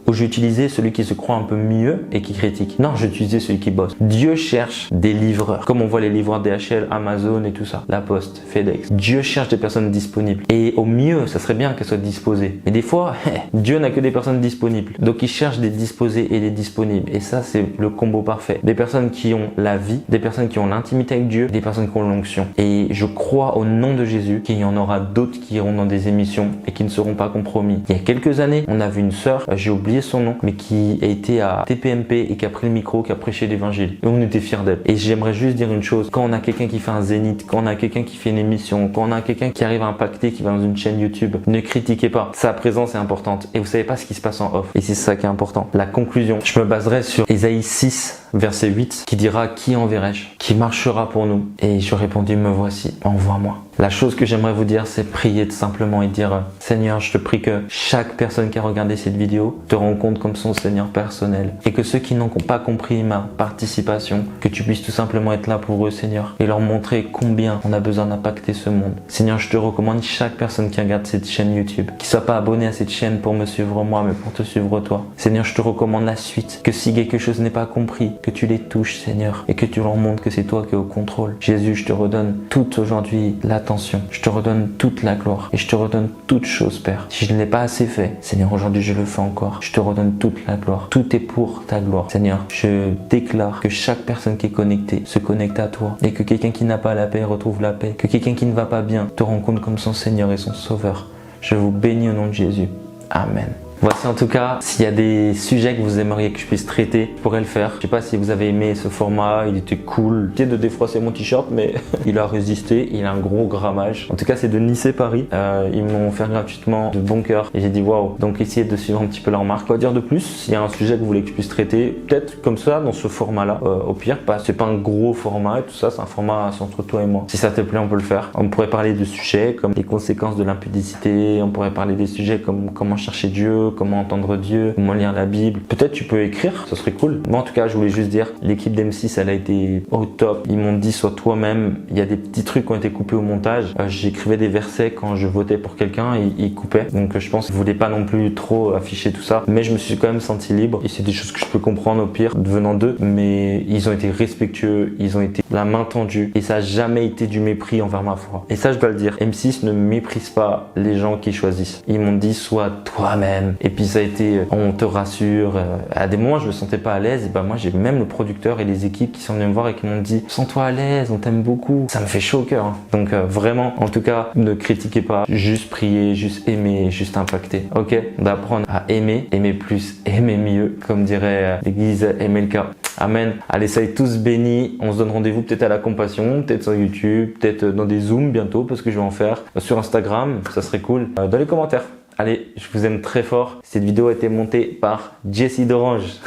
Speaker 4: ou je vais utiliser celui qui se croit un peu mieux et qui critique? Non, je vais utiliser celui qui bosse. Dieu cherche des livreurs, comme on voit les livreurs DHL, Amazon et tout ça, La Poste, FedEx. Dieu cherche des personnes disponibles. Et au mieux, ça serait bien qu'elles soient disposées. Mais des fois, Dieu n'a que des personnes disponibles. Donc il cherche des disposés et des disponibles. Et ça, c'est le combo parfait. Des personnes qui ont la vie, des personnes qui ont l'intimité avec Dieu, des personnes qui ont l'onction. Et je crois au nom de Jésus qu'il y en aura d'autres qui iront dans des émissions et qui ne seront pas compromis. Il y a quelques années, on a vu une sœur, j'ai oublié son nom, mais qui a été à TPMP et qui a pris le micro, qui a prêché l'évangile. Et on était fiers d'elle. Et j'aimerais juste dire une chose, quand on a quelqu'un qui fait un zénith, quand on a quelqu'un qui fait une émission, quand on a quelqu'un qui arrive à impacter, qui va dans une chaîne YouTube, ne critiquez pas. Sa présence est importante. Et vous savez pas ce qui se passe en off. Et c'est ça qui est important. La conclusion, je me baserai sur Ésaïe 6, verset 8, qui dira, qui enverrai-je? Qui marchera pour nous? Et je répondis, me voici, envoie-moi. La chose que j'aimerais vous dire, c'est prier simplement et dire, Seigneur, je te prie que chaque personne qui a regardé cette vidéo te rencontre comme son Seigneur personnel. Et que ceux qui n'ont pas compris ma participation, que tu puisses tout simplement être là pour eux, Seigneur, et leur montrer combien on a besoin d'impacter ce monde. Seigneur, je te recommande chaque personne qui regarde cette chaîne YouTube, qui soit pas abonné à cette chaîne pour me suivre moi, mais pour te suivre toi. Seigneur, je te recommande la suite, que si quelque chose n'est pas compris, que tu les touches, Seigneur, et que tu leur montres que c'est toi qui es au contrôle. Jésus, je te redonne toute aujourd'hui l'attention. Je te redonne toute la gloire et je te redonne toute chose, Père. Si je ne l'ai pas assez fait, Seigneur, aujourd'hui je le fais encore. Je te redonne toute la gloire. Tout est pour ta gloire. Seigneur, je déclare que chaque personne qui est connectée se connecte à toi et que quelqu'un qui n'a pas la paix retrouve la paix. Que quelqu'un qui ne va pas bien te rencontre comme son Seigneur et son Sauveur. Je vous bénis au nom de Jésus. Amen. Voici en tout cas, s'il y a des sujets que vous aimeriez que je puisse traiter, je pourrais le faire. Je sais pas si vous avez aimé ce format, il était cool. J'ai de défroisser mon t-shirt, mais il a résisté, il a un gros grammage. En tout cas, c'est de Nice et Paris. Ils m'ont offert gratuitement de bon cœur et j'ai dit waouh. Donc essayez de suivre un petit peu leur marque. Quoi dire de plus? S'il y a un sujet que vous voulez que je puisse traiter, peut-être comme ça, dans ce format-là. Au pire, c'est pas un gros format et tout ça, c'est un format entre toi et moi. Si ça te plaît, on peut le faire. On pourrait parler de sujets comme les conséquences de l'impudicité, on pourrait parler des sujets comme comment chercher Dieu, comment entendre Dieu, comment lire la Bible. Peut-être tu peux écrire, ça serait cool. Moi en tout cas, je voulais juste dire, l'équipe d'M6, elle a été au top. Ils m'ont dit, sois toi-même. Il y a des petits trucs qui ont été coupés au montage. J'écrivais des versets quand je votais pour quelqu'un et ils coupaient. Donc je pense qu'ils ne voulaient pas non plus trop afficher tout ça. Mais je me suis quand même senti libre. Et c'est des choses que je peux comprendre au pire, venant d'eux. Mais ils ont été respectueux, ils ont été la main tendue. Et ça n'a jamais été du mépris envers ma foi. Et ça, je dois le dire. M6 ne méprise pas les gens qui choisissent. Ils m'ont dit, sois toi-même. Et puis ça a été, on te rassure. À des moments, je me sentais pas à l'aise. Et ben moi, j'ai même le producteur et les équipes qui sont venus me voir et qui m'ont dit, sens-toi à l'aise, on t'aime beaucoup. Ça me fait chaud au cœur. Hein. Donc vraiment, en tout cas, ne critiquez pas. Juste prier, juste aimer, juste impacter. Ok, d'apprendre à aimer, aimer plus, aimer mieux, comme dirait l'église MLK. Amen. Allez, soyez tous bénis. On se donne rendez-vous peut-être à la Compassion, peut-être sur YouTube, peut-être dans des Zooms bientôt parce que je vais en faire. Sur Instagram, ça serait cool. Dans les commentaires. Allez, je vous aime très fort. Cette vidéo a été montée par Jesse d'Orange.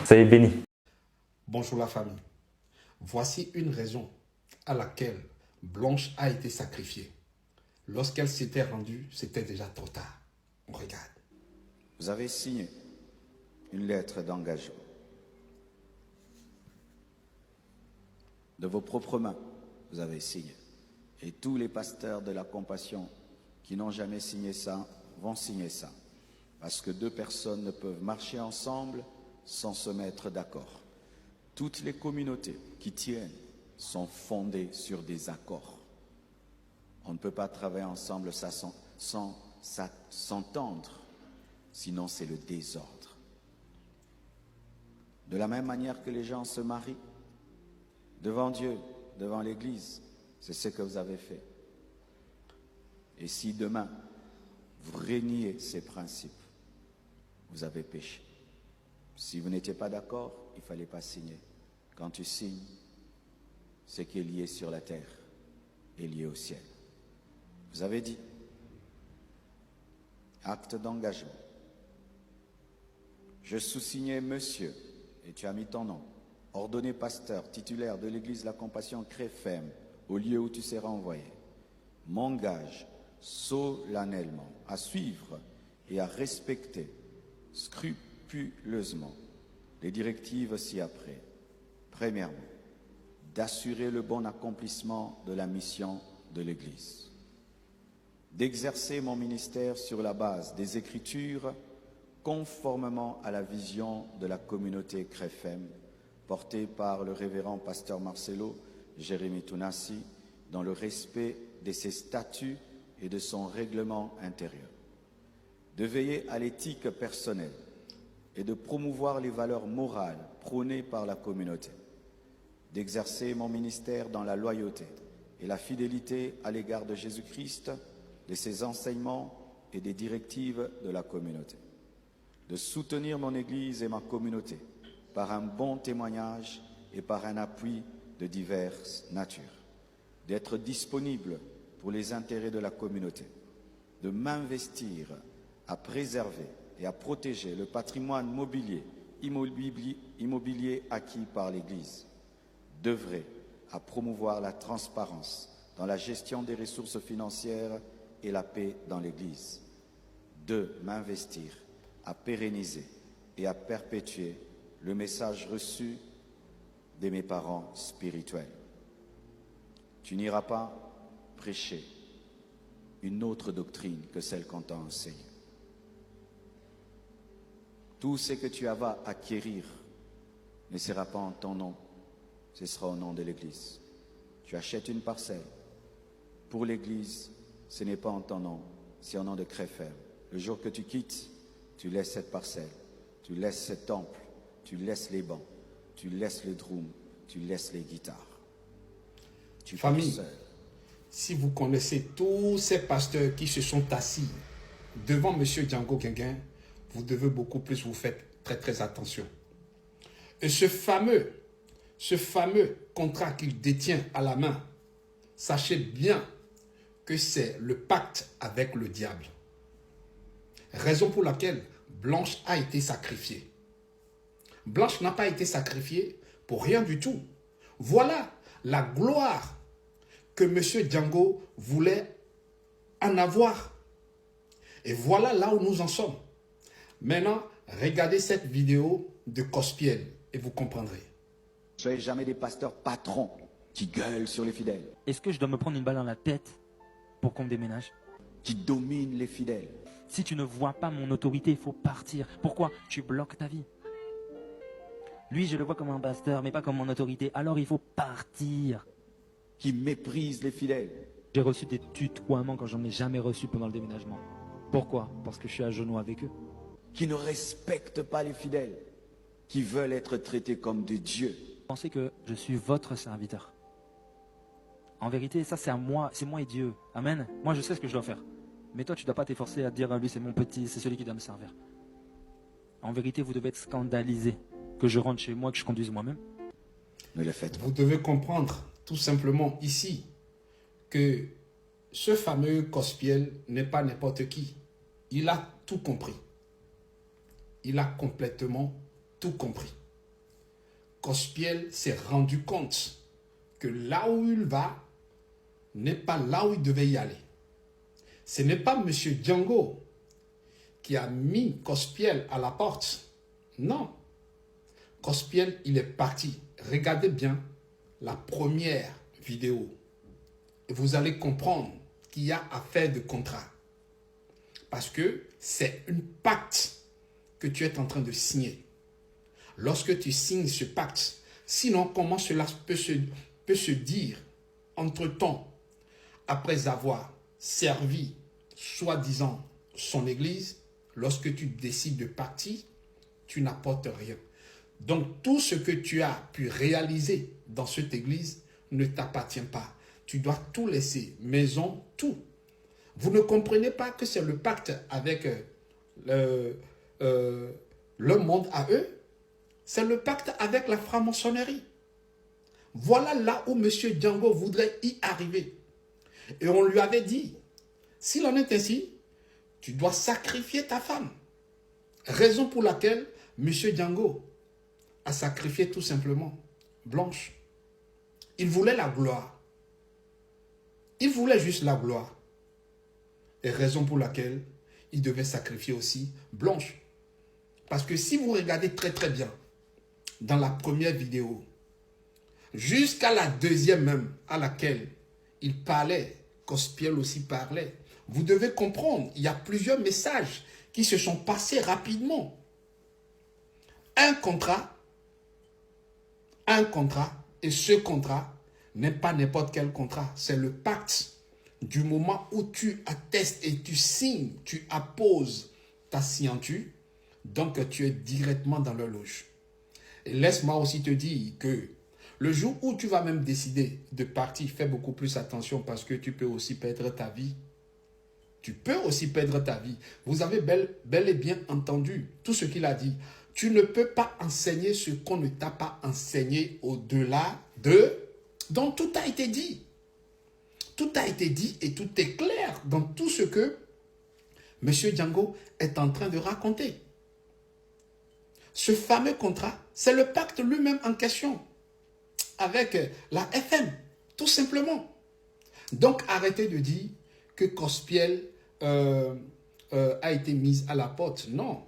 Speaker 4: Soyez bénis.
Speaker 7: Bonjour la famille. Voici une raison à laquelle Blanche a été sacrifiée. Lorsqu'elle s'était rendue, c'était déjà trop tard. On regarde.
Speaker 8: Vous avez signé une lettre d'engagement. De vos propres mains, vous avez signé. Et tous les pasteurs de la Compassion qui n'ont jamais signé ça vont signer ça. Parce que deux personnes ne peuvent marcher ensemble sans se mettre d'accord. Toutes les communautés qui tiennent sont fondées sur des accords. On ne peut pas travailler ensemble sans s'entendre, sinon c'est le désordre. De la même manière que les gens se marient, devant Dieu, devant l'Église, c'est ce que vous avez fait. Et si demain, vous reniez ces principes, vous avez péché. Si vous n'étiez pas d'accord, il ne fallait pas signer. Quand tu signes, ce qui est lié sur la terre est lié au ciel. Vous avez dit, acte d'engagement. Je sous-signais monsieur, et tu as mis ton nom, ordonné pasteur titulaire de l'église La Compassion Créfem, au lieu où tu seras envoyé, m'engage solennellement à suivre et à respecter scrupuleusement les directives ci-après. Premièrement, d'assurer le bon accomplissement de la mission de l'Église, d'exercer mon ministère sur la base des Écritures conformément à la vision de la communauté Créfem, portée par le révérend pasteur Marcelo Jérémy Tounassi, dans le respect de ses statuts et de son règlement intérieur, de veiller à l'éthique personnelle et de promouvoir les valeurs morales prônées par la communauté, d'exercer mon ministère dans la loyauté et la fidélité à l'égard de Jésus-Christ, de ses enseignements et des directives de la communauté, de soutenir mon Église et ma communauté par un bon témoignage et par un appui de diverses natures, d'être disponible pour les intérêts de la communauté, de m'investir à préserver et à protéger le patrimoine immobilier acquis par l'Église, d'œuvrer à promouvoir la transparence dans la gestion des ressources financières et la paix dans l'Église, de m'investir à pérenniser et à perpétuer le message reçu de mes parents spirituels. Tu n'iras pas prêcher une autre doctrine que celle qu'on t'a enseignée. Tout ce que tu vas acquérir ne sera pas en ton nom, ce sera au nom de l'Église. Tu achètes une parcelle. Pour l'Église, ce n'est pas en ton nom, c'est au nom de Créfem. Le jour que tu quittes, tu laisses cette parcelle, tu laisses ce temple, tu laisses les bancs, tu laisses le drum, tu laisses les guitares. Tu
Speaker 7: Famille,
Speaker 8: seul.
Speaker 7: Si vous connaissez tous ces pasteurs qui se sont assis devant M. Django Guinguin, vous devez beaucoup plus vous faire très attention. Et ce fameux contrat qu'il détient à la main, sachez bien que c'est le pacte avec le diable. Raison pour laquelle Blanche a été sacrifiée. Blanche n'a pas été sacrifiée pour rien du tout. Voilà la gloire que M. Django voulait en avoir. Et voilà là où nous en sommes. Maintenant, regardez cette vidéo de Cospienne et vous comprendrez.
Speaker 8: Soyez jamais des pasteurs patrons qui gueulent sur les fidèles,
Speaker 5: Est-ce que je dois me prendre une balle dans la tête pour qu'on me déménage?
Speaker 8: qui dominent les fidèles.
Speaker 5: Si tu ne vois pas mon autorité, il faut partir. Pourquoi? Tu bloques ta vie. Lui, je le vois comme un pasteur, mais pas comme mon autorité. Alors il faut partir.
Speaker 8: Qui méprisent les fidèles.
Speaker 5: J'ai reçu des tutoiements quand j'en ai jamais reçu pendant le déménagement. Pourquoi? Parce que je suis à genoux avec eux.
Speaker 8: qui ne respectent pas les fidèles, qui veulent être traités comme des dieux.
Speaker 5: Pensez que je suis votre serviteur. En vérité, ça c'est à moi, c'est moi et Dieu. Amen. Moi je sais ce que je dois faire. Mais toi tu ne dois pas t'efforcer à dire lui c'est mon petit, c'est celui qui doit me servir. En vérité, vous devez être scandalisé que je rentre chez moi, que je conduise moi-même.
Speaker 8: Ne le faites pas.
Speaker 7: Vous devez comprendre tout simplement ici que ce fameux Cospiel n'est pas n'importe qui. Il a tout compris. Il a complètement tout compris. Cospiel s'est rendu compte que là où il va n'est pas là où il devait y aller. Ce n'est pas M. Django qui a mis Cospiel à la porte. Non. Cospiel, il est parti. Regardez bien la première vidéo. Et vous allez comprendre qu'il y a affaire de contrat. Parce que c'est un pacte que tu es en train de signer. Lorsque tu signes ce pacte, sinon comment cela peut se dire entre-temps, après avoir servi soi-disant son église, lorsque tu décides de partir, tu n'apportes rien. Donc tout ce que tu as pu réaliser dans cette église ne t'appartient pas. Tu dois tout laisser, maison, tout. Vous ne comprenez pas que c'est le pacte avec le monde à eux? C'est le pacte avec la franc-maçonnerie. Voilà là où M. Django voudrait y arriver. Et on lui avait dit, s'il en est ainsi, tu dois sacrifier ta femme. Raison pour laquelle M. Django a sacrifié tout simplement Blanche. Il voulait la gloire. Il voulait juste la gloire. Et raison pour laquelle il devait sacrifier aussi Blanche. Parce que si vous regardez très très bien, dans la première vidéo, jusqu'à la deuxième même, à laquelle il parlait, Cospiel aussi parlait, vous devez comprendre, il y a plusieurs messages qui se sont passés rapidement. Un contrat, et ce contrat n'est pas n'importe quel contrat, c'est le pacte. Du moment où tu attestes et tu signes, tu apposes ta signature, donc tu es directement dans leur loge. Et laisse-moi aussi te dire que le jour où tu vas même décider de partir, fais beaucoup plus attention parce que tu peux aussi perdre ta vie. Tu peux aussi perdre ta vie. Vous avez bel et bien entendu tout ce qu'il a dit. Tu ne peux pas enseigner ce qu'on ne t'a pas enseigné au-delà de... Donc tout a été dit. Tout a été dit et tout est clair dans tout ce que M. Django est en train de raconter. Ce fameux contrat, c'est le pacte lui-même en question avec la FM, tout simplement. Donc arrêtez de dire que Cospiel a été mise à la porte. Non.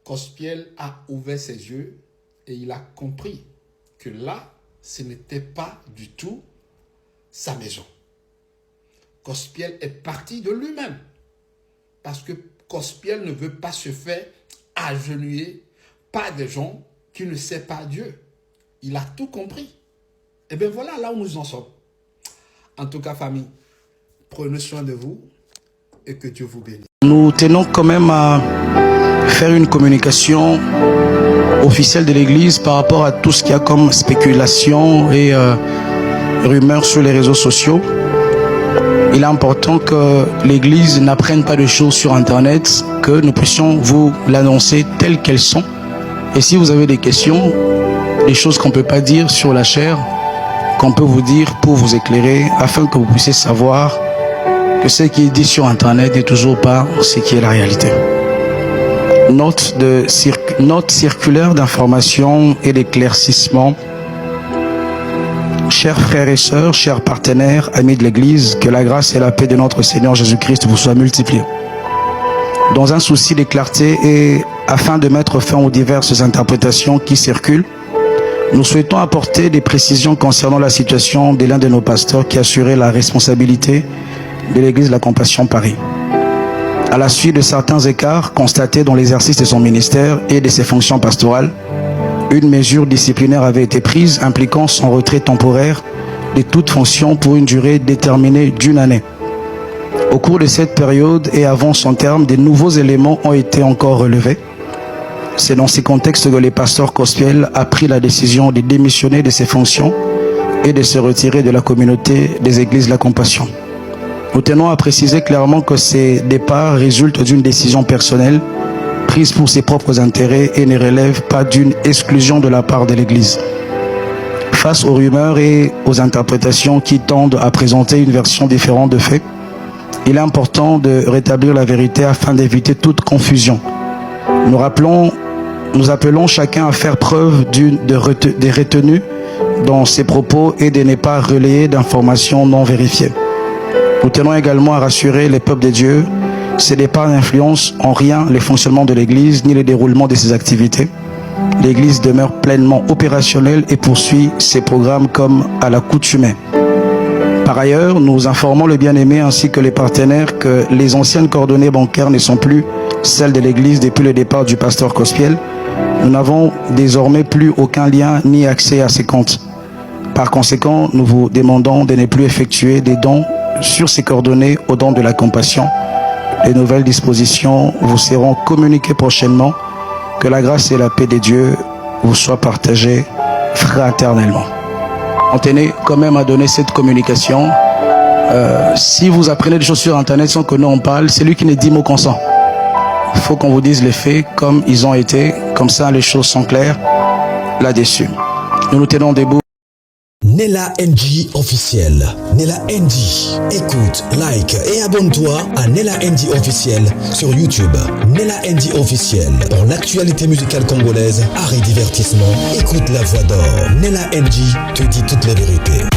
Speaker 7: Cospiel a ouvert ses yeux et il a compris que là, ce n'était pas du tout sa maison. Cospiel est parti de lui-même parce que Cospiel ne veut pas se faire agenouiller par des gens qui ne savent pas Dieu. Il a tout compris. Et bien voilà là où nous en sommes. En tout cas, famille, prenez soin de vous et que Dieu vous bénisse.
Speaker 9: Nous tenons quand même à faire une communication officielle de l'Église par rapport à tout ce qu'il y a comme spéculation et rumeurs sur les réseaux sociaux. Il est important que l'Église n'apprenne pas de choses sur Internet, que nous puissions vous l'annoncer telles qu'elles sont. Et si vous avez des questions, des choses qu'on ne peut pas dire sur la chair, qu'on peut vous dire pour vous éclairer, afin que vous puissiez savoir que ce qui est dit sur Internet n'est toujours pas ce qui est la réalité. Note circulaire d'information et d'éclaircissement. Chers frères et sœurs, chers partenaires, amis de l'Église, que la grâce et la paix de notre Seigneur Jésus-Christ vous soient multipliées. Dans un souci de clarté et afin de mettre fin aux diverses interprétations qui circulent, nous souhaitons apporter des précisions concernant la situation de l'un de nos pasteurs qui assurait la responsabilité de l'Église de la Compassion Paris. À la suite de certains écarts constatés dans l'exercice de son ministère et de ses fonctions pastorales, une mesure disciplinaire avait été prise impliquant son retrait temporaire de toute fonction pour une durée déterminée d'1 année. Au cours de cette période et avant son terme, de nouveaux éléments ont été encore relevés. C'est dans ces contextes que le pasteur Kospiel a pris la décision de démissionner de ses fonctions et de se retirer de la communauté des églises de la compassion. Nous tenons à préciser clairement que ces départs résultent d'une décision personnelle prise pour ses propres intérêts et ne relèvent pas d'une exclusion de la part de l'Église. Face aux rumeurs et aux interprétations qui tendent à présenter une version différente de faits, il est important de rétablir la vérité afin d'éviter toute confusion. Nous appelons chacun à faire preuve de retenue dans ses propos et de ne pas relayer d'informations non vérifiées. Nous tenons également à rassurer les peuples de Dieu. Ces départs n'influencent en rien le fonctionnement de l'Église ni le déroulement de ses activités. L'Église demeure pleinement opérationnelle et poursuit ses programmes comme à l'accoutumée. Par ailleurs, nous informons le bien-aimé ainsi que les partenaires que les anciennes coordonnées bancaires ne sont plus celles de l'Église depuis le départ du pasteur Kospiel. Nous n'avons désormais plus aucun lien ni accès à ces comptes. Par conséquent, nous vous demandons de ne plus effectuer des dons sur ces coordonnées aux dons de la compassion. Les nouvelles dispositions vous seront communiquées prochainement. Que la grâce et la paix de Dieu vous soient partagées fraternellement. On tenait quand même à donner cette communication. Si vous apprenez des choses sur Internet sans que nous on parle, c'est lui qui ne dit mot consent. Il faut qu'on vous dise les faits comme ils ont été. Comme ça, les choses sont claires là-dessus. Nous nous tenons debout.
Speaker 1: Nella NG officiel. Nella NG. Écoute, like et abonne-toi à Nella NG officiel sur YouTube. Nella NG officiel. Pour l'actualité musicale congolaise, art et divertissement, écoute la voix d'or. Nella NG te dit toute la vérité.